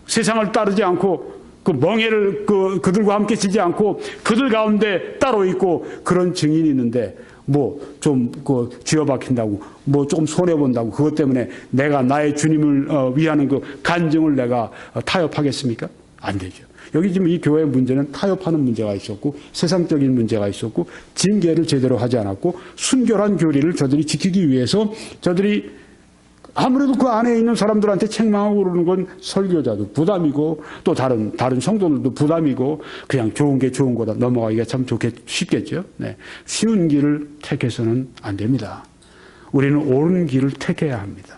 세상을 따르지 않고 그 멍에를 그들과 함께 지지 않고 그들 가운데 따로 있고 그런 증인이 있는데 좀 쥐어 박힌다고 조금 손해 본다고 그것 때문에 내가 나의 주님을 위하는 그 간증을 내가 타협하겠습니까? 안 되죠. 여기 지금 이 교회의 문제는 타협하는 문제가 있었고 세상적인 문제가 있었고 징계를 제대로 하지 않았고 순결한 교리를 저들이 지키기 위해서 저들이 아무래도 그 안에 있는 사람들한테 책망하고 그러는 건 설교자도 부담이고 또 다른 성도들도 부담이고 그냥 좋은 게 좋은 거다 넘어가기가 참 쉽겠죠. 네. 쉬운 길을 택해서는 안 됩니다. 우리는 옳은 길을 택해야 합니다.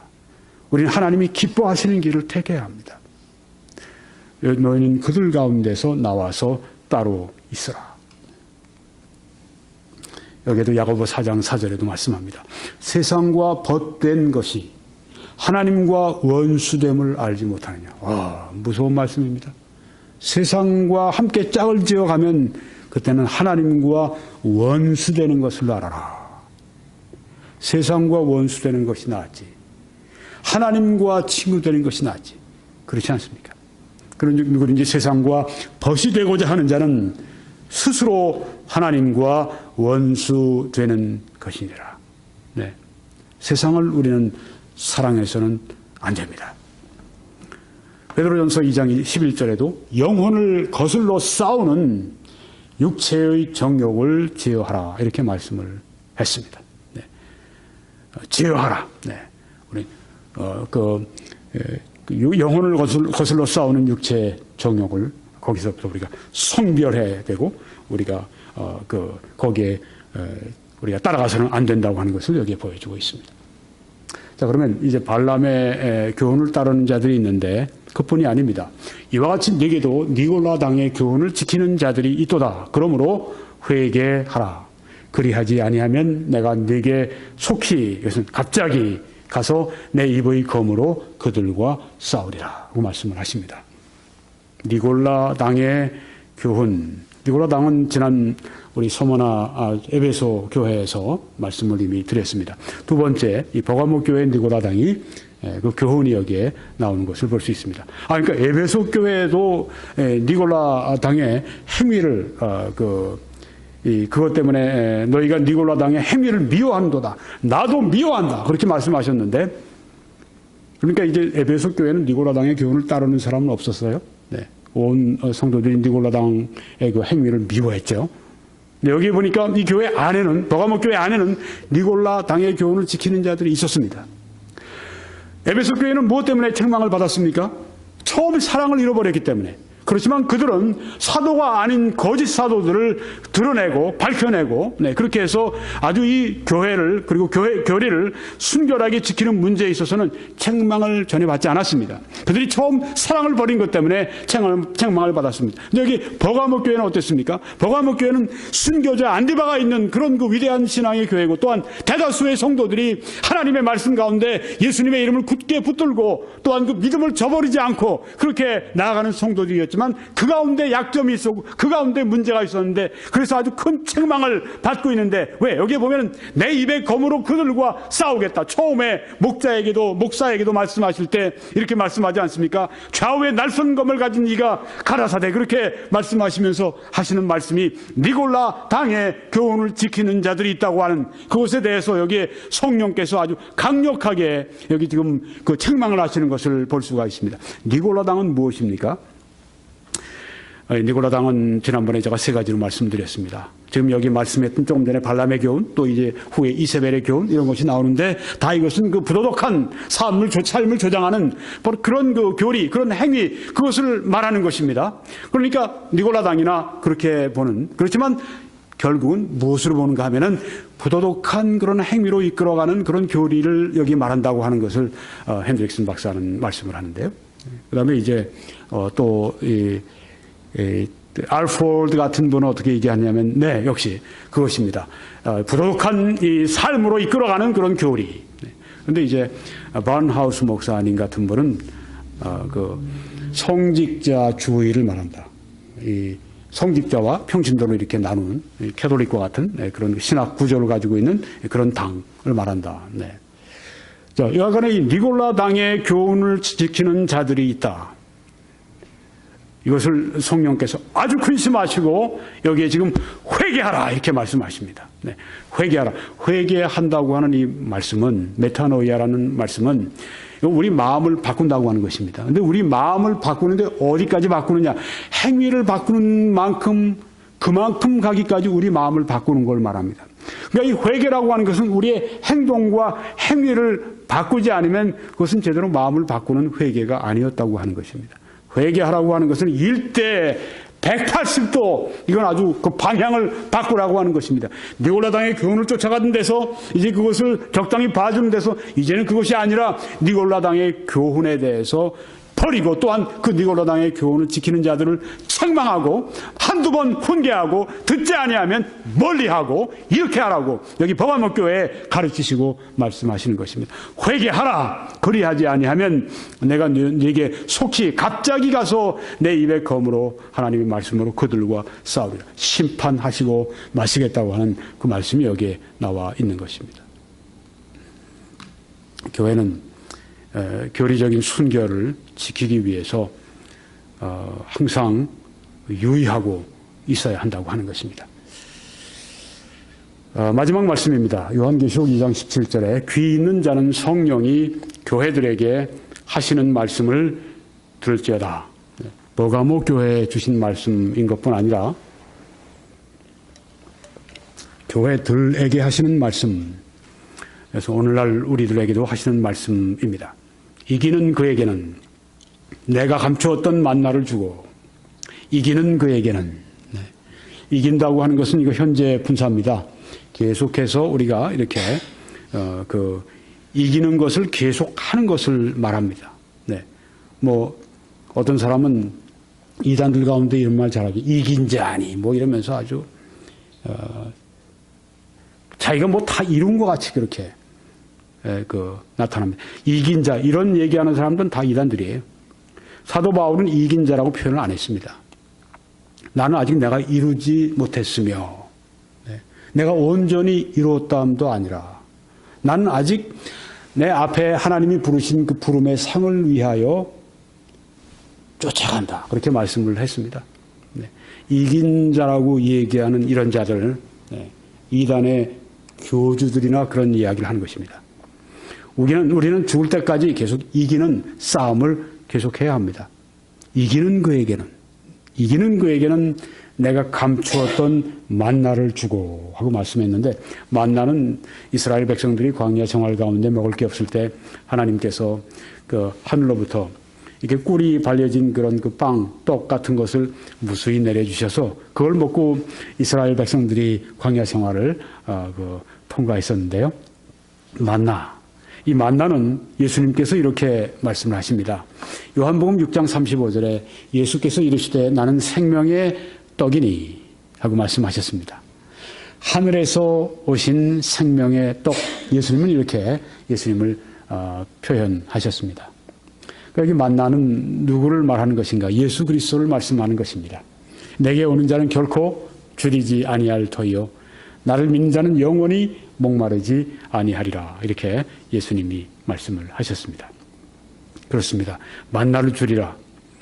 우리는 하나님이 기뻐하시는 길을 택해야 합니다. 너희는 그들 가운데서 나와서 따로 있으라. 여기에도 야고보 4장 4절에도 말씀합니다. 세상과 벗된 것이 하나님과 원수됨을 알지 못하느냐. 무서운 말씀입니다. 세상과 함께 짝을 지어가면 그때는 하나님과 원수되는 것을 알아라. 세상과 원수되는 것이 낫지. 하나님과 친구되는 것이 낫지. 그렇지 않습니까? 그런지 세상과 벗이 되고자 하는 자는 스스로 하나님과 원수되는 것이니라. 네. 세상을 우리는 사랑해서는 안 됩니다. 베드로전서 2장 11절에도 영혼을 거슬러 싸우는 육체의 정욕을 제어하라 이렇게 말씀을 했습니다. 네. 제어하라. 네. 우리 영혼을 거슬러 싸우는 육체의 정욕을 거기서부터 우리가 성별해야 되고 우리가 거기에 우리가 따라가서는 안 된다고 하는 것을 여기에 보여주고 있습니다. 자, 그러면 이제 발람의 교훈을 따르는 자들이 있는데 그뿐이 아닙니다. 이와 같이 네게도 니골라 당의 교훈을 지키는 자들이 있도다. 그러므로 회개하라. 그리하지 아니하면 내가 네게 속히, 이것은 갑자기 가서 내 입의 검으로 그들과 싸우리라 고 말씀을 하십니다. 니골라 당의 교훈. 니골라 당은 지난 우리 서머나 에베소 교회에서 말씀을 이미 드렸습니다. 두 번째, 이 버가모 교회 니골라 당이 그 교훈이 여기에 나오는 것을 볼 수 있습니다. 그러니까 에베소 교회에도 니골라 당의 행위를 그것 때문에 너희가 니골라 당의 행위를 미워한도다. 나도 미워한다. 그렇게 말씀하셨는데, 그러니까 이제 에베소 교회는 니골라 당의 교훈을 따르는 사람은 없었어요. 네. 온 성도들이 니골라 당의 그 행위를 미워했죠. 여기 보니까 이 교회 안에는, 버가모 교회 안에는 니골라 당의 교훈을 지키는 자들이 있었습니다. 에베소 교회는 무엇 때문에 책망을 받았습니까? 처음에 사랑을 잃어버렸기 때문에. 그렇지만 그들은 사도가 아닌 거짓 사도들을 드러내고 밝혀내고, 그렇게 해서 아주 이 교회를, 그리고 교리를 순결하게 지키는 문제에 있어서는 책망을 전혀 받지 않았습니다. 그들이 처음 사랑을 버린 것 때문에 책망을 받았습니다. 근데 여기 버가모 교회는 어땠습니까? 버가모 교회는 순교자 안디바가 있는 그런 그 위대한 신앙의 교회고, 또한 대다수의 성도들이 하나님의 말씀 가운데 예수님의 이름을 굳게 붙들고, 또한 그 믿음을 저버리지 않고 그렇게 나아가는 성도들이었지만, 그 가운데 약점이 있었고 그 가운데 문제가 있었는데, 그래서 아주 큰 책망을 받고 있는데, 왜? 여기에 보면 내 입의 검으로 그들과 싸우겠다. 처음에 목사에게도 말씀하실 때 이렇게 말씀하지 않습니까? 좌우에 날선 검을 가진 이가 가라사대, 그렇게 말씀하시면서 하시는 말씀이 니골라 당의 교훈을 지키는 자들이 있다고 하는 그것에 대해서 여기에 성령께서 아주 강력하게 여기 지금 그 책망을 하시는 것을 볼 수가 있습니다. 니골라 당은 무엇입니까? 니골라 당은 지난번에 제가 세 가지로 말씀드렸습니다. 지금 여기 말씀했던 조금 전에 발람의 교훈, 또 이제 후에 이세벨의 교훈, 이런 것이 나오는데, 다 이것은 그 부도덕한 삶을 조장하는 바로 그런 그 교리, 그런 행위, 그것을 말하는 것입니다. 그러니까 니골라 당이나 그렇게 보는, 그렇지만 결국은 무엇으로 보는가 하면은 부도덕한 그런 행위로 이끌어가는 그런 교리를 여기 말한다고 하는 것을 핸드릭슨 박사는 말씀을 하는데요. 그 다음에 이제 알포드 같은 분은 어떻게 얘기하냐면, 네, 역시 그것입니다. 부도덕한 이 삶으로 이끌어가는 그런 교리. 그런데 이제 바른하우스 목사님 같은 분은 그 성직자 주의를 말한다. 이 성직자와 평신도를 이렇게 나누는 캐톨릭과 같은 그런 신학 구조를 가지고 있는 그런 당을 말한다. 네. 자, 여하간에 이 니골라 당의 교훈을 지키는 자들이 있다. 이것을 성령께서 아주 근심하시고 여기에 지금 회개하라 이렇게 말씀하십니다. 네, 회개하라. 회개한다고 하는 이 말씀은, 메타노이아라는 말씀은 우리 마음을 바꾼다고 하는 것입니다. 그런데 우리 마음을 바꾸는데 어디까지 바꾸느냐? 행위를 바꾸는 만큼, 그만큼 가기까지 우리 마음을 바꾸는 걸 말합니다. 그러니까 이 회개라고 하는 것은 우리의 행동과 행위를 바꾸지 않으면 그것은 제대로 마음을 바꾸는 회개가 아니었다고 하는 것입니다. 회개하라고 하는 것은 1대 180도, 이건 아주 그 방향을 바꾸라고 하는 것입니다. 니골라 당의 교훈을 쫓아가는 데서 이제 그것을 적당히 봐주는 데서 이제는 그것이 아니라 니골라 당의 교훈에 대해서 버리고, 또한 그 니골라 당의 교훈을 지키는 자들을 책망하고 한두 번 훈계하고 듣지 아니하면 멀리하고, 이렇게 하라고 여기 버가모 교회에 가르치시고 말씀하시는 것입니다. 회개하라. 그리하지 아니하면 내가 네게 속히 갑자기 가서 내 입의 검으로, 하나님의 말씀으로 그들과 싸우리라. 심판하시고 마시겠다고 하는 그 말씀이 여기에 나와 있는 것입니다. 교회는 교리적인 순결을 지키기 위해서 항상 유의하고 있어야 한다고 하는 것입니다. 마지막 말씀입니다. 요한계시록 2장 17절에 귀 있는 자는 성령이 교회들에게 하시는 말씀을 들을지어다. 버가모 교회에 주신 말씀인 것뿐 아니라 교회들에게 하시는 말씀, 그래서 오늘날 우리들에게도 하시는 말씀입니다. 이기는 그에게는 내가 감추었던 만나를 주고 이기는 그에게는 이긴다고 하는 것은 이거 현재 분사입니다. 계속해서 우리가 이렇게 이기는 것을 계속하는 것을 말합니다. 네. 뭐 어떤 사람은 이단들 가운데 이런 말 잘하죠. 이긴 자니 뭐 이러면서 아주 자기가 뭐 다 이룬 것 같이 그렇게 나타납니다. 이긴 자 이런 얘기하는 사람들은 다 이단들이에요. 사도 바울은 이긴 자라고 표현을 안 했습니다. 나는 아직 내가 이루지 못했으며 내가 온전히 이루었다함도 아니라 나는 아직 내 앞에 하나님이 부르신 그 부름의 상을 위하여 쫓아간다. 그렇게 말씀을 했습니다. 이긴 자라고 얘기하는 이런 자들, 이단의 교주들이나 그런 이야기를 하는 것입니다. 우리는 죽을 때까지 계속 이기는 싸움을 계속해야 합니다. 이기는 그에게는 내가 감추었던 만나를 주고 하고 말씀했는데, 만나는 이스라엘 백성들이 광야 생활 가운데 먹을 게 없을 때 하나님께서 그 하늘로부터 이렇게 꿀이 발려진 그런 그 빵, 떡 같은 것을 무수히 내려주셔서 그걸 먹고 이스라엘 백성들이 광야 생활을 통과했었는데요. 이 만나는 예수님께서 이렇게 말씀을 하십니다. 요한복음 6장 35절에 예수께서 이르시되 나는 생명의 떡이니 하고 말씀하셨습니다. 하늘에서 오신 생명의 떡, 예수님은 이렇게 예수님을 표현하셨습니다. 여기 만나는 누구를 말하는 것인가? 예수 그리스도를 말씀하는 것입니다. 내게 오는 자는 결코 줄이지 아니할 터이요 나를 믿는 자는 영원히 목마르지 아니하리라. 이렇게 예수님이 말씀을 하셨습니다. 그렇습니다. 만나를 주리라.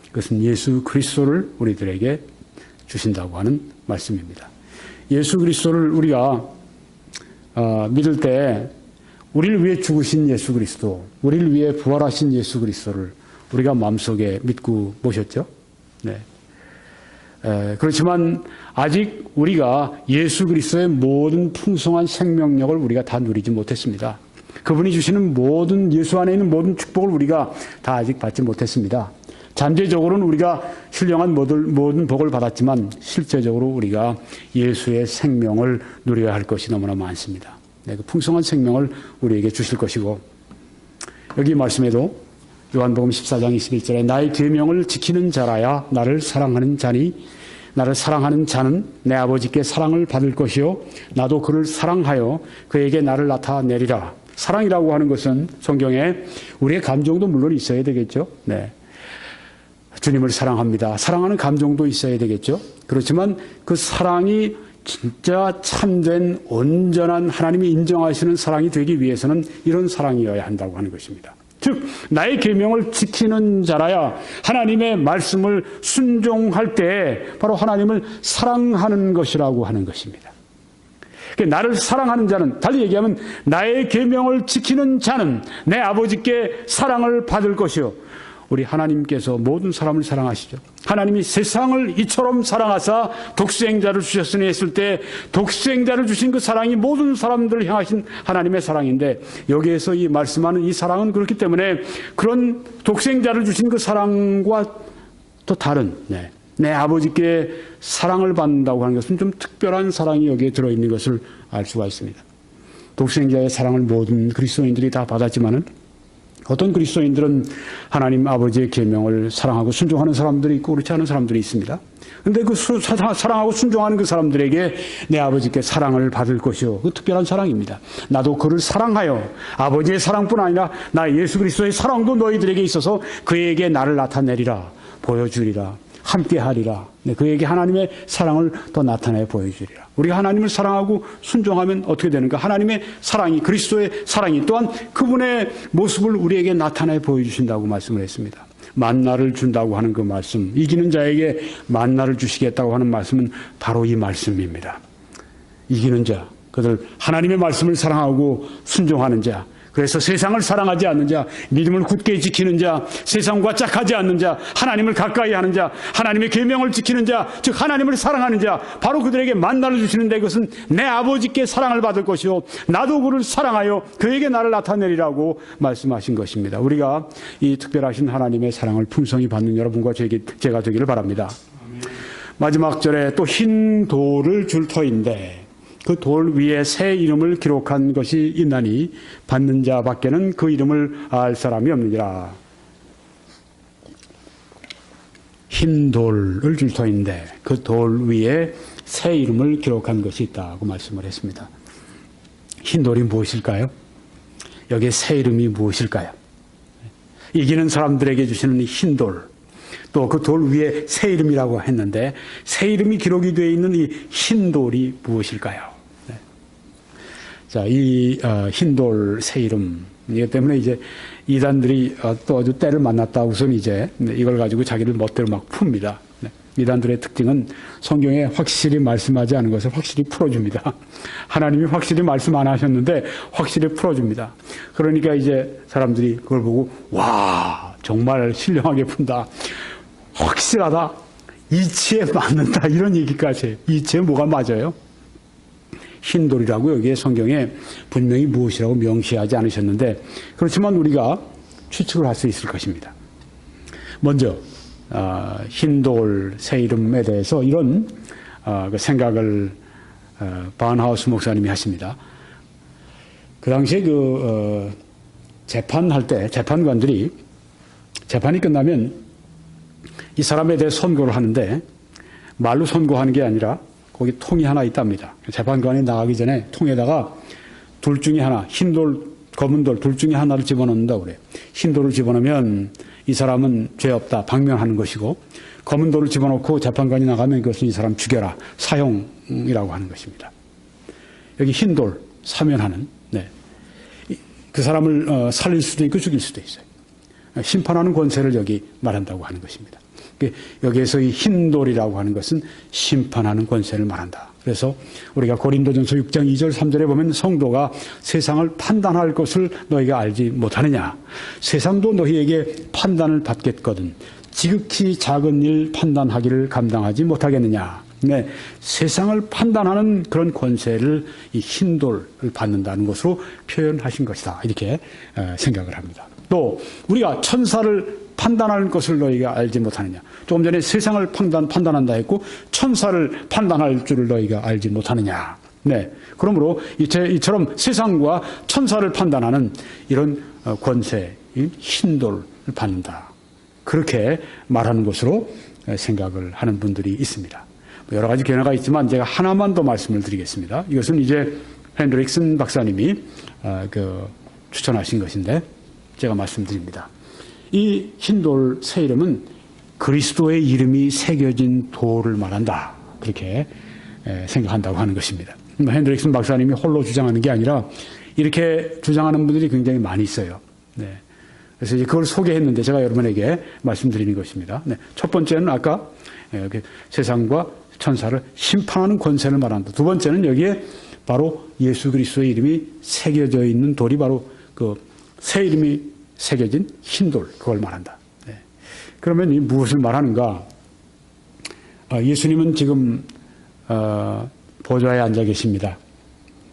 그것은 예수 그리스도를 우리들에게 주신다고 하는 말씀입니다. 예수 그리스도를 우리가 믿을 때 우리를 위해 죽으신 예수 그리스도, 우리를 위해 부활하신 예수 그리스도를 우리가 마음속에 믿고 모셨죠. 네. 그렇지만 아직 우리가 예수 그리스도의 모든 풍성한 생명력을 우리가 다 누리지 못했습니다. 그분이 주시는 모든, 예수 안에 있는 모든 축복을 우리가 다 아직 받지 못했습니다. 잠재적으로는 우리가 신령한 모든 복을 받았지만 실제적으로 우리가 예수의 생명을 누려야 할 것이 너무나 많습니다. 네, 그 풍성한 생명을 우리에게 주실 것이고, 여기 말씀에도 요한복음 14장 21절에 나의 계명을 지키는 자라야 나를 사랑하는 자니 나를 사랑하는 자는 내 아버지께 사랑을 받을 것이요 나도 그를 사랑하여 그에게 나를 나타내리라. 사랑이라고 하는 것은 성경에 우리의 감정도 물론 있어야 되겠죠. 네. 주님을 사랑합니다. 사랑하는 감정도 있어야 되겠죠. 그렇지만 그 사랑이 진짜 참된 온전한 하나님이 인정하시는 사랑이 되기 위해서는 이런 사랑이어야 한다고 하는 것입니다. 즉 나의 계명을 지키는 자라야 하나님의 말씀을 순종할 때 바로 하나님을 사랑하는 것이라고 하는 것입니다. 나를 사랑하는 자는, 달리 얘기하면 나의 계명을 지키는 자는 내 아버지께 사랑을 받을 것이요. 우리 하나님께서 모든 사람을 사랑하시죠. 하나님이 세상을 이처럼 사랑하사 독생자를 주셨으니 했을 때 독생자를 주신 그 사랑이 모든 사람들을 향하신 하나님의 사랑인데, 여기에서 이 말씀하는 이 사랑은 그렇기 때문에 그런 독생자를 주신 그 사랑과 또 다른 내 아버지께 사랑을 받는다고 하는 것은 좀 특별한 사랑이 여기에 들어있는 것을 알 수가 있습니다. 독생자의 사랑을 모든 그리스도인들이 다 받았지만은 어떤 그리스도인들은 하나님 아버지의 계명을 사랑하고 순종하는 사람들이 있고 그렇지 않은 사람들이 있습니다. 그런데 그 사랑하고 순종하는 그 사람들에게 내 아버지께 사랑을 받을 것이요. 그 특별한 사랑입니다. 나도 그를 사랑하여 아버지의 사랑뿐 아니라 나 예수 그리스도의 사랑도 너희들에게 있어서 그에게 나를 나타내리라. 보여주리라. 함께하리라. 그에게 하나님의 사랑을 더 나타내 보여주리라. 우리가 하나님을 사랑하고 순종하면 어떻게 되는가? 하나님의 사랑이, 그리스도의 사랑이 또한 그분의 모습을 우리에게 나타내 보여주신다고 말씀을 했습니다. 만나를 준다고 하는 그 말씀, 이기는 자에게 만나를 주시겠다고 하는 말씀은 바로 이 말씀입니다. 이기는 자, 그들 하나님의 말씀을 사랑하고 순종하는 자, 그래서 세상을 사랑하지 않는 자, 믿음을 굳게 지키는 자, 세상과 짝하지 않는 자, 하나님을 가까이 하는 자, 하나님의 계명을 지키는 자, 즉 하나님을 사랑하는 자, 바로 그들에게 만나를 주시는데 그것은 내 아버지께 사랑을 받을 것이요 나도 그를 사랑하여 그에게 나를 나타내리라고 말씀하신 것입니다. 우리가 이 특별하신 하나님의 사랑을 풍성히 받는 여러분과 제가 되기를 바랍니다. 마지막 절에 또 흰 돌을 줄 터인데 그 돌 위에 새 이름을 기록한 것이 있나니 받는 자밖에는 그 이름을 알 사람이 없느니라. 흰 돌을 줄 터인데 그 돌 위에 새 이름을 기록한 것이 있다고 말씀을 했습니다. 흰 돌이 무엇일까요? 여기에 새 이름이 무엇일까요? 이기는 사람들에게 주시는 흰 돌, 또 그 돌 위에 새 이름이라고 했는데 새 이름이 기록이 되어 있는 이 흰 돌이 무엇일까요? 네. 자, 이 흰 돌 새 이름, 이것 때문에 이제 이단들이 또 아주 때를 만났다 우선 이제 이걸 가지고 자기들 멋대로 막 풉니다. 네. 이단들의 특징은 성경에 확실히 말씀하지 않은 것을 확실히 풀어줍니다. 하나님이 확실히 말씀 안 하셨는데 확실히 풀어줍니다. 그러니까 이제 사람들이 그걸 보고 와, 정말 신령하게 푼다. 확실하다. 이치에 맞는다. 이런 얘기까지 해요. 이치에 뭐가 맞아요? 흰돌이라고 여기에 성경에 분명히 무엇이라고 명시하지 않으셨는데 그렇지만 우리가 추측을 할 수 있을 것입니다. 먼저 흰돌 새 이름에 대해서 이런 생각을 바운하우스 목사님이 하십니다. 그 당시에 재판할 때 재판관들이 재판이 끝나면 이 사람에 대해 선고를 하는데 말로 선고하는 게 아니라 거기 통이 하나 있답니다. 재판관이 나가기 전에 통에다가 둘 중에 하나, 흰돌, 검은돌 둘 중에 하나를 집어넣는다고 그래요. 흰돌을 집어넣으면 이 사람은 죄 없다, 방면하는 것이고 검은돌을 집어넣고 재판관이 나가면 그것은 이 사람 죽여라, 사형이라고 하는 것입니다. 여기 흰돌, 사면하는, 네. 그 사람을 살릴 수도 있고 죽일 수도 있어요. 심판하는 권세를 여기 말한다고 하는 것입니다. 여기에서 이 흰돌이라고 하는 것은 심판하는 권세를 말한다. 그래서 우리가 고린도전서 6장 2절 3절에 보면 성도가 세상을 판단할 것을 너희가 알지 못하느냐. 세상도 너희에게 판단을 받겠거든 지극히 작은 일 판단하기를 감당하지 못하겠느냐. 네, 세상을 판단하는 그런 권세를 이 흰돌을 받는다는 것으로 표현하신 것이다. 이렇게 생각을 합니다. 또 우리가 천사를 판단하는 것을 너희가 알지 못하느냐. 조금 전에 세상을 판단한다 했고 천사를 판단할 줄을 너희가 알지 못하느냐. 네, 그러므로 이처럼 세상과 천사를 판단하는 이런 권세, 흰돌을 받는다. 그렇게 말하는 것으로 생각을 하는 분들이 있습니다. 여러 가지 견해가 있지만 제가 하나만 더 말씀을 드리겠습니다. 이것은 이제 헨드릭슨 박사님이 추천하신 것인데 제가 말씀드립니다. 이 흰돌 새 이름은 그리스도의 이름이 새겨진 돌을 말한다. 그렇게 생각한다고 하는 것입니다. 헨드릭슨 박사님이 홀로 주장하는 게 아니라 이렇게 주장하는 분들이 굉장히 많이 있어요. 네. 그래서 이제 그걸 소개했는데 제가 여러분에게 말씀드리는 것입니다. 네. 첫 번째는 아까 세상과 천사를 심판하는 권세를 말한다. 두 번째는 여기에 바로 예수 그리스도의 이름이 새겨져 있는 돌이 바로 그 새 이름이 새겨진 흰돌, 그걸 말한다. 네. 그러면 이 무엇을 말하는가? 예수님은 지금 보좌에 앉아 계십니다.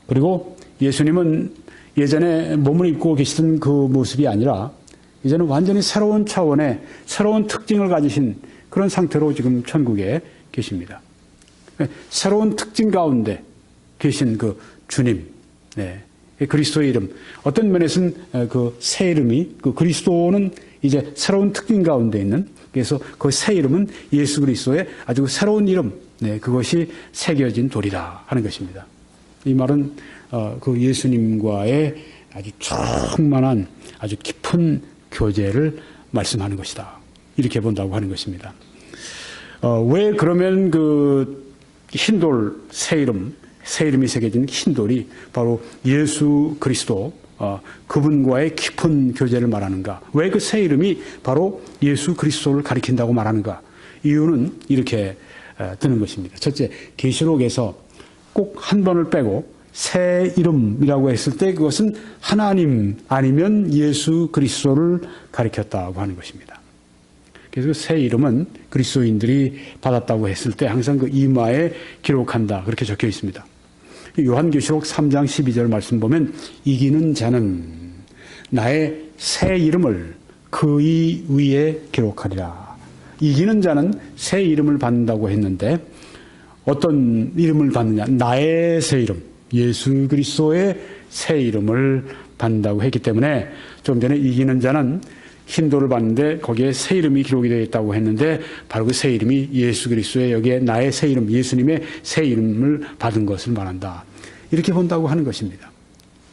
그리고 예수님은 예전에 몸을 입고 계시던 그 모습이 아니라 이제는 완전히 새로운 차원의 새로운 특징을 가지신 그런 상태로 지금 천국에 계십니다. 새로운 특징 가운데 계신 그 주님, 네. 그리스도의 이름, 어떤 면에서는 그 새 이름이, 그 그리스도는 이제 새로운 특징 가운데 있는, 그래서 그 새 이름은 예수 그리스도의 아주 새로운 이름, 네, 그것이 새겨진 돌이다 하는 것입니다. 이 말은 그 예수님과의 아주 충만한 아주 깊은 교제를 말씀하는 것이다. 이렇게 본다고 하는 것입니다. 왜 그러면 그 흰돌 새 이름이 새겨진 흰돌이 바로 예수 그리스도 그분과의 깊은 교제를 말하는가? 왜 그 새 이름이 바로 예수 그리스도를 가리킨다고 말하는가? 이유는 이렇게 드는 것입니다. 첫째, 계시록에서 꼭 한 번을 빼고 새 이름이라고 했을 때 그것은 하나님 아니면 예수 그리스도를 가리켰다고 하는 것입니다. 그래서 새 이름은 그리스도인들이 받았다고 했을 때 항상 그 이마에 기록한다 그렇게 적혀 있습니다. 요한계시록 3장 12절 말씀 보면 이기는 자는 나의 새 이름을 그의 위에 기록하리라. 이기는 자는 새 이름을 받는다고 했는데 어떤 이름을 받느냐? 나의 새 이름, 예수 그리스도의 새 이름을 받는다고 했기 때문에 좀 전에 이기는 자는 힌도를 봤는데 거기에 새 이름이 기록이 되어 있다고 했는데 바로 그 새 이름이 예수 그리스도의 여기에 나의 새 이름, 예수님의 새 이름을 받은 것을 말한다. 이렇게 본다고 하는 것입니다.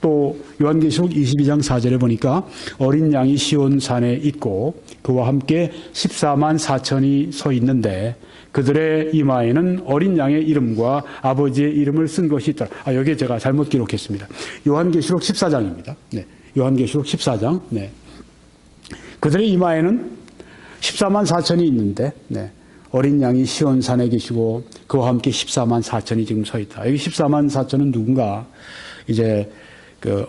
또 요한계시록 22장 4절에 보니까 어린 양이 시온산에 있고 그와 함께 14만 4천이 서 있는데 그들의 이마에는 어린 양의 이름과 아버지의 이름을 쓴 것이 있더라. 여기에 제가 잘못 기록했습니다. 요한계시록 14장입니다. 네, 요한계시록 14장. 네. 그들의 이마에는 14만 4천이 있는데 어린 양이 시온산에 계시고 그와 함께 14만 4천이 지금 서 있다. 여기 14만 4천은 누군가? 이제 그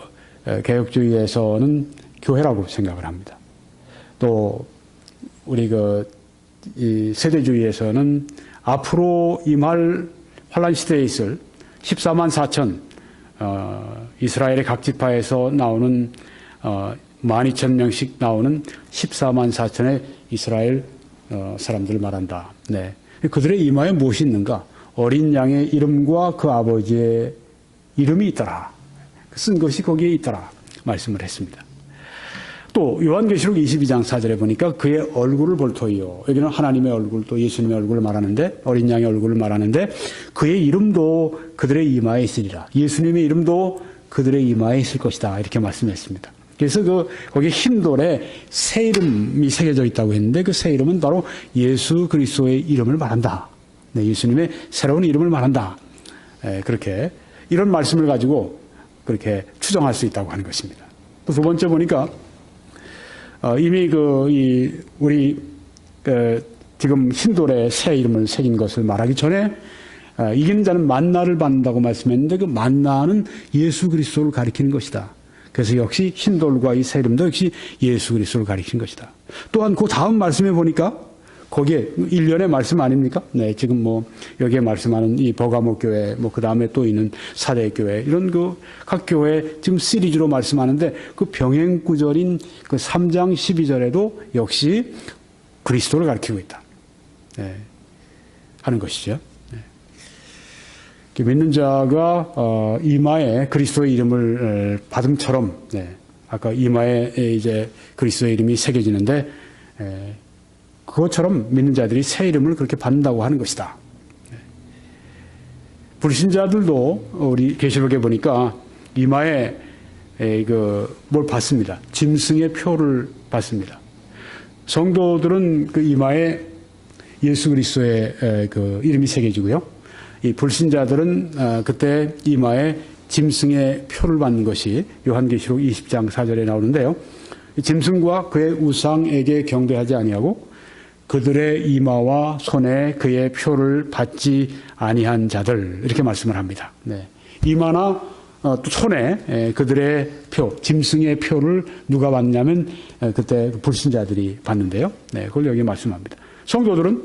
개혁주의에서는 교회라고 생각을 합니다. 또 우리 이 세대주의에서는 앞으로 임할 환란 시대에 있을 14만 4천 이스라엘의 각 지파에서 나오는 12,000명씩 나오는 14만 4천의 이스라엘 사람들을 말한다. 네. 그들의 이마에 무엇이 있는가? 어린 양의 이름과 그 아버지의 이름이 있더라. 쓴 것이 거기에 있더라. 말씀을 했습니다. 또 요한계시록 22장 4절에 보니까 그의 얼굴을 볼 터이요. 여기는 하나님의 얼굴 또 예수님의 얼굴을 말하는데 어린 양의 얼굴을 말하는데 그의 이름도 그들의 이마에 있으리라. 예수님의 이름도 그들의 이마에 있을 것이다. 이렇게 말씀했습니다. 그래서 거기 흰돌에 새 이름이 새겨져 있다고 했는데 그 새 이름은 바로 예수 그리스도의 이름을 말한다. 네, 예수님의 새로운 이름을 말한다. 그렇게 이런 말씀을 가지고 그렇게 추정할 수 있다고 하는 것입니다. 또 두 번째 보니까 이미 우리 지금 흰돌에 새 이름을 새긴 것을 말하기 전에 이기는 자는 만나를 받는다고 말씀했는데 그 만나는 예수 그리스도를 가리키는 것이다. 그래서 역시 흰돌과 이 새 이름도 역시 예수 그리스도를 가리키는 것이다. 또한 그 다음 말씀에 보니까 거기에 일련의 말씀 아닙니까? 네, 지금 여기에 말씀하는 이 버가모 교회, 그 다음에 또 있는 사대 교회, 이런 각 교회 지금 시리즈로 말씀하는데 그 병행 구절인 그 3장 12절에도 역시 그리스도를 가리키고 있다. 네, 하는 것이죠. 네. 믿는 자가 이마에 그리스도의 이름을 받음처럼, 네, 아까 이마에 이제 그리스도의 이름이 새겨지는데, 그것처럼 믿는 자들이 새 이름을 그렇게 받는다고 하는 것이다. 불신자들도 우리 계시록에 보니까 이마에 뭘 받습니다. 짐승의 표를 받습니다. 성도들은 그 이마에 예수 그리스도의 이름이 새겨지고요. 이 불신자들은 그때 이마에 짐승의 표를 받는 것이 요한계시록 20장 4절에 나오는데요. 짐승과 그의 우상에게 경배하지 아니하고 그들의 이마와 손에 그의 표를 받지 아니한 자들, 이렇게 말씀을 합니다. 네. 이마나 또 손에 그들의 표, 짐승의 표를 누가 받냐면 그때 불신자들이 받는데요. 네, 그걸 여기 말씀합니다. 성도들은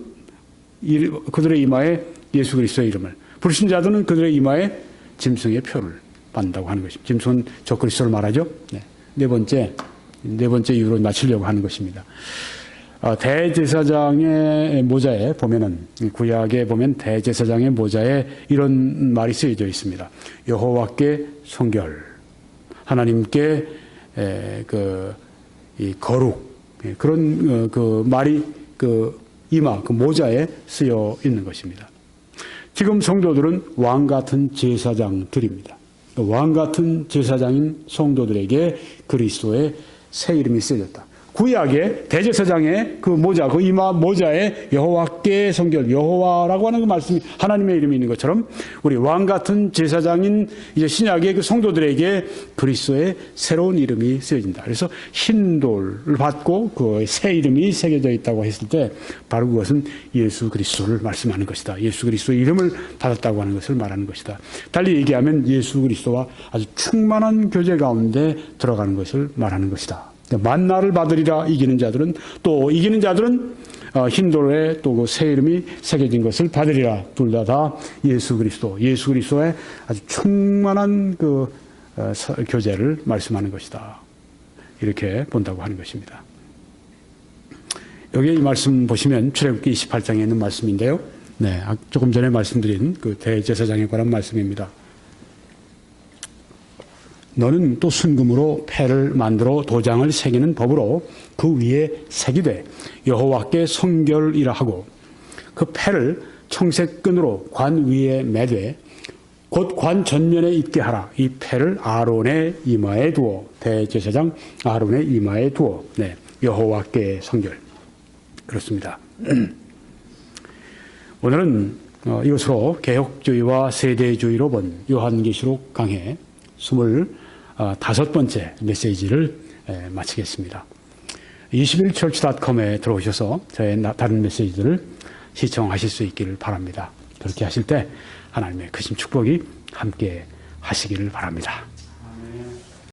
그들의 이마에 예수 그리스도의 이름을, 불신자들은 그들의 이마에 짐승의 표를 받는다고 하는 것입니다. 짐승은 저 그리스도를 말하죠. 네. 네 번째 이유로 마치려고 하는 것입니다. 대제사장의 모자에 보면은, 구약에 보면 대제사장의 모자에 이런 말이 쓰여져 있습니다. 여호와께 성결, 하나님께 이 거룩, 그런 말이 이마, 모자에 쓰여 있는 것입니다. 지금 성도들은 왕 같은 제사장들입니다. 왕 같은 제사장인 성도들에게 그리스도의 새 이름이 쓰여졌다. 구약의 대제사장의 그 모자, 그 이마 모자에 여호와께 성결, 여호와라고 하는 그 말씀이 하나님의 이름이 있는 것처럼 우리 왕 같은 제사장인 이제 신약의 그 성도들에게 그리스도의 새로운 이름이 쓰여진다. 그래서 흰 돌을 받고 그 새 이름이 새겨져 있다고 했을 때 바로 그것은 예수 그리스도를 말씀하는 것이다. 예수 그리스도의 이름을 받았다고 하는 것을 말하는 것이다. 달리 얘기하면 예수 그리스도와 아주 충만한 교제 가운데 들어가는 것을 말하는 것이다. 만나를 받으리라 이기는 자들은, 또 이기는 자들은 흰돌에 또 그 새 이름이 새겨진 것을 받으리라. 둘 다 예수 그리스도의 아주 충만한 그 교제를 말씀하는 것이다. 이렇게 본다고 하는 것입니다. 여기 이 말씀 보시면 출애굽기 28장에 있는 말씀인데요. 네, 조금 전에 말씀드린 그 대제사장에 관한 말씀입니다. 너는 또 순금으로 패를 만들어 도장을 새기는 법으로 그 위에 새기되 여호와께 성결이라 하고 그 패를 청색 끈으로 관 위에 매되 곧 관 전면에 있게 하라. 이 패를 아론의 이마에 두어, 대제사장 아론의 이마에 두어. 네, 여호와께 성결. 그렇습니다. 오늘은 이것으로 개혁주의와 세대주의로 본 요한계시록 강해 25번째 메시지를 마치겠습니다. 21church.com에 들어오셔서 저의 다른 메시지들을 시청하실 수 있기를 바랍니다. 그렇게 하실 때 하나님의 크신 축복이 함께 하시기를 바랍니다.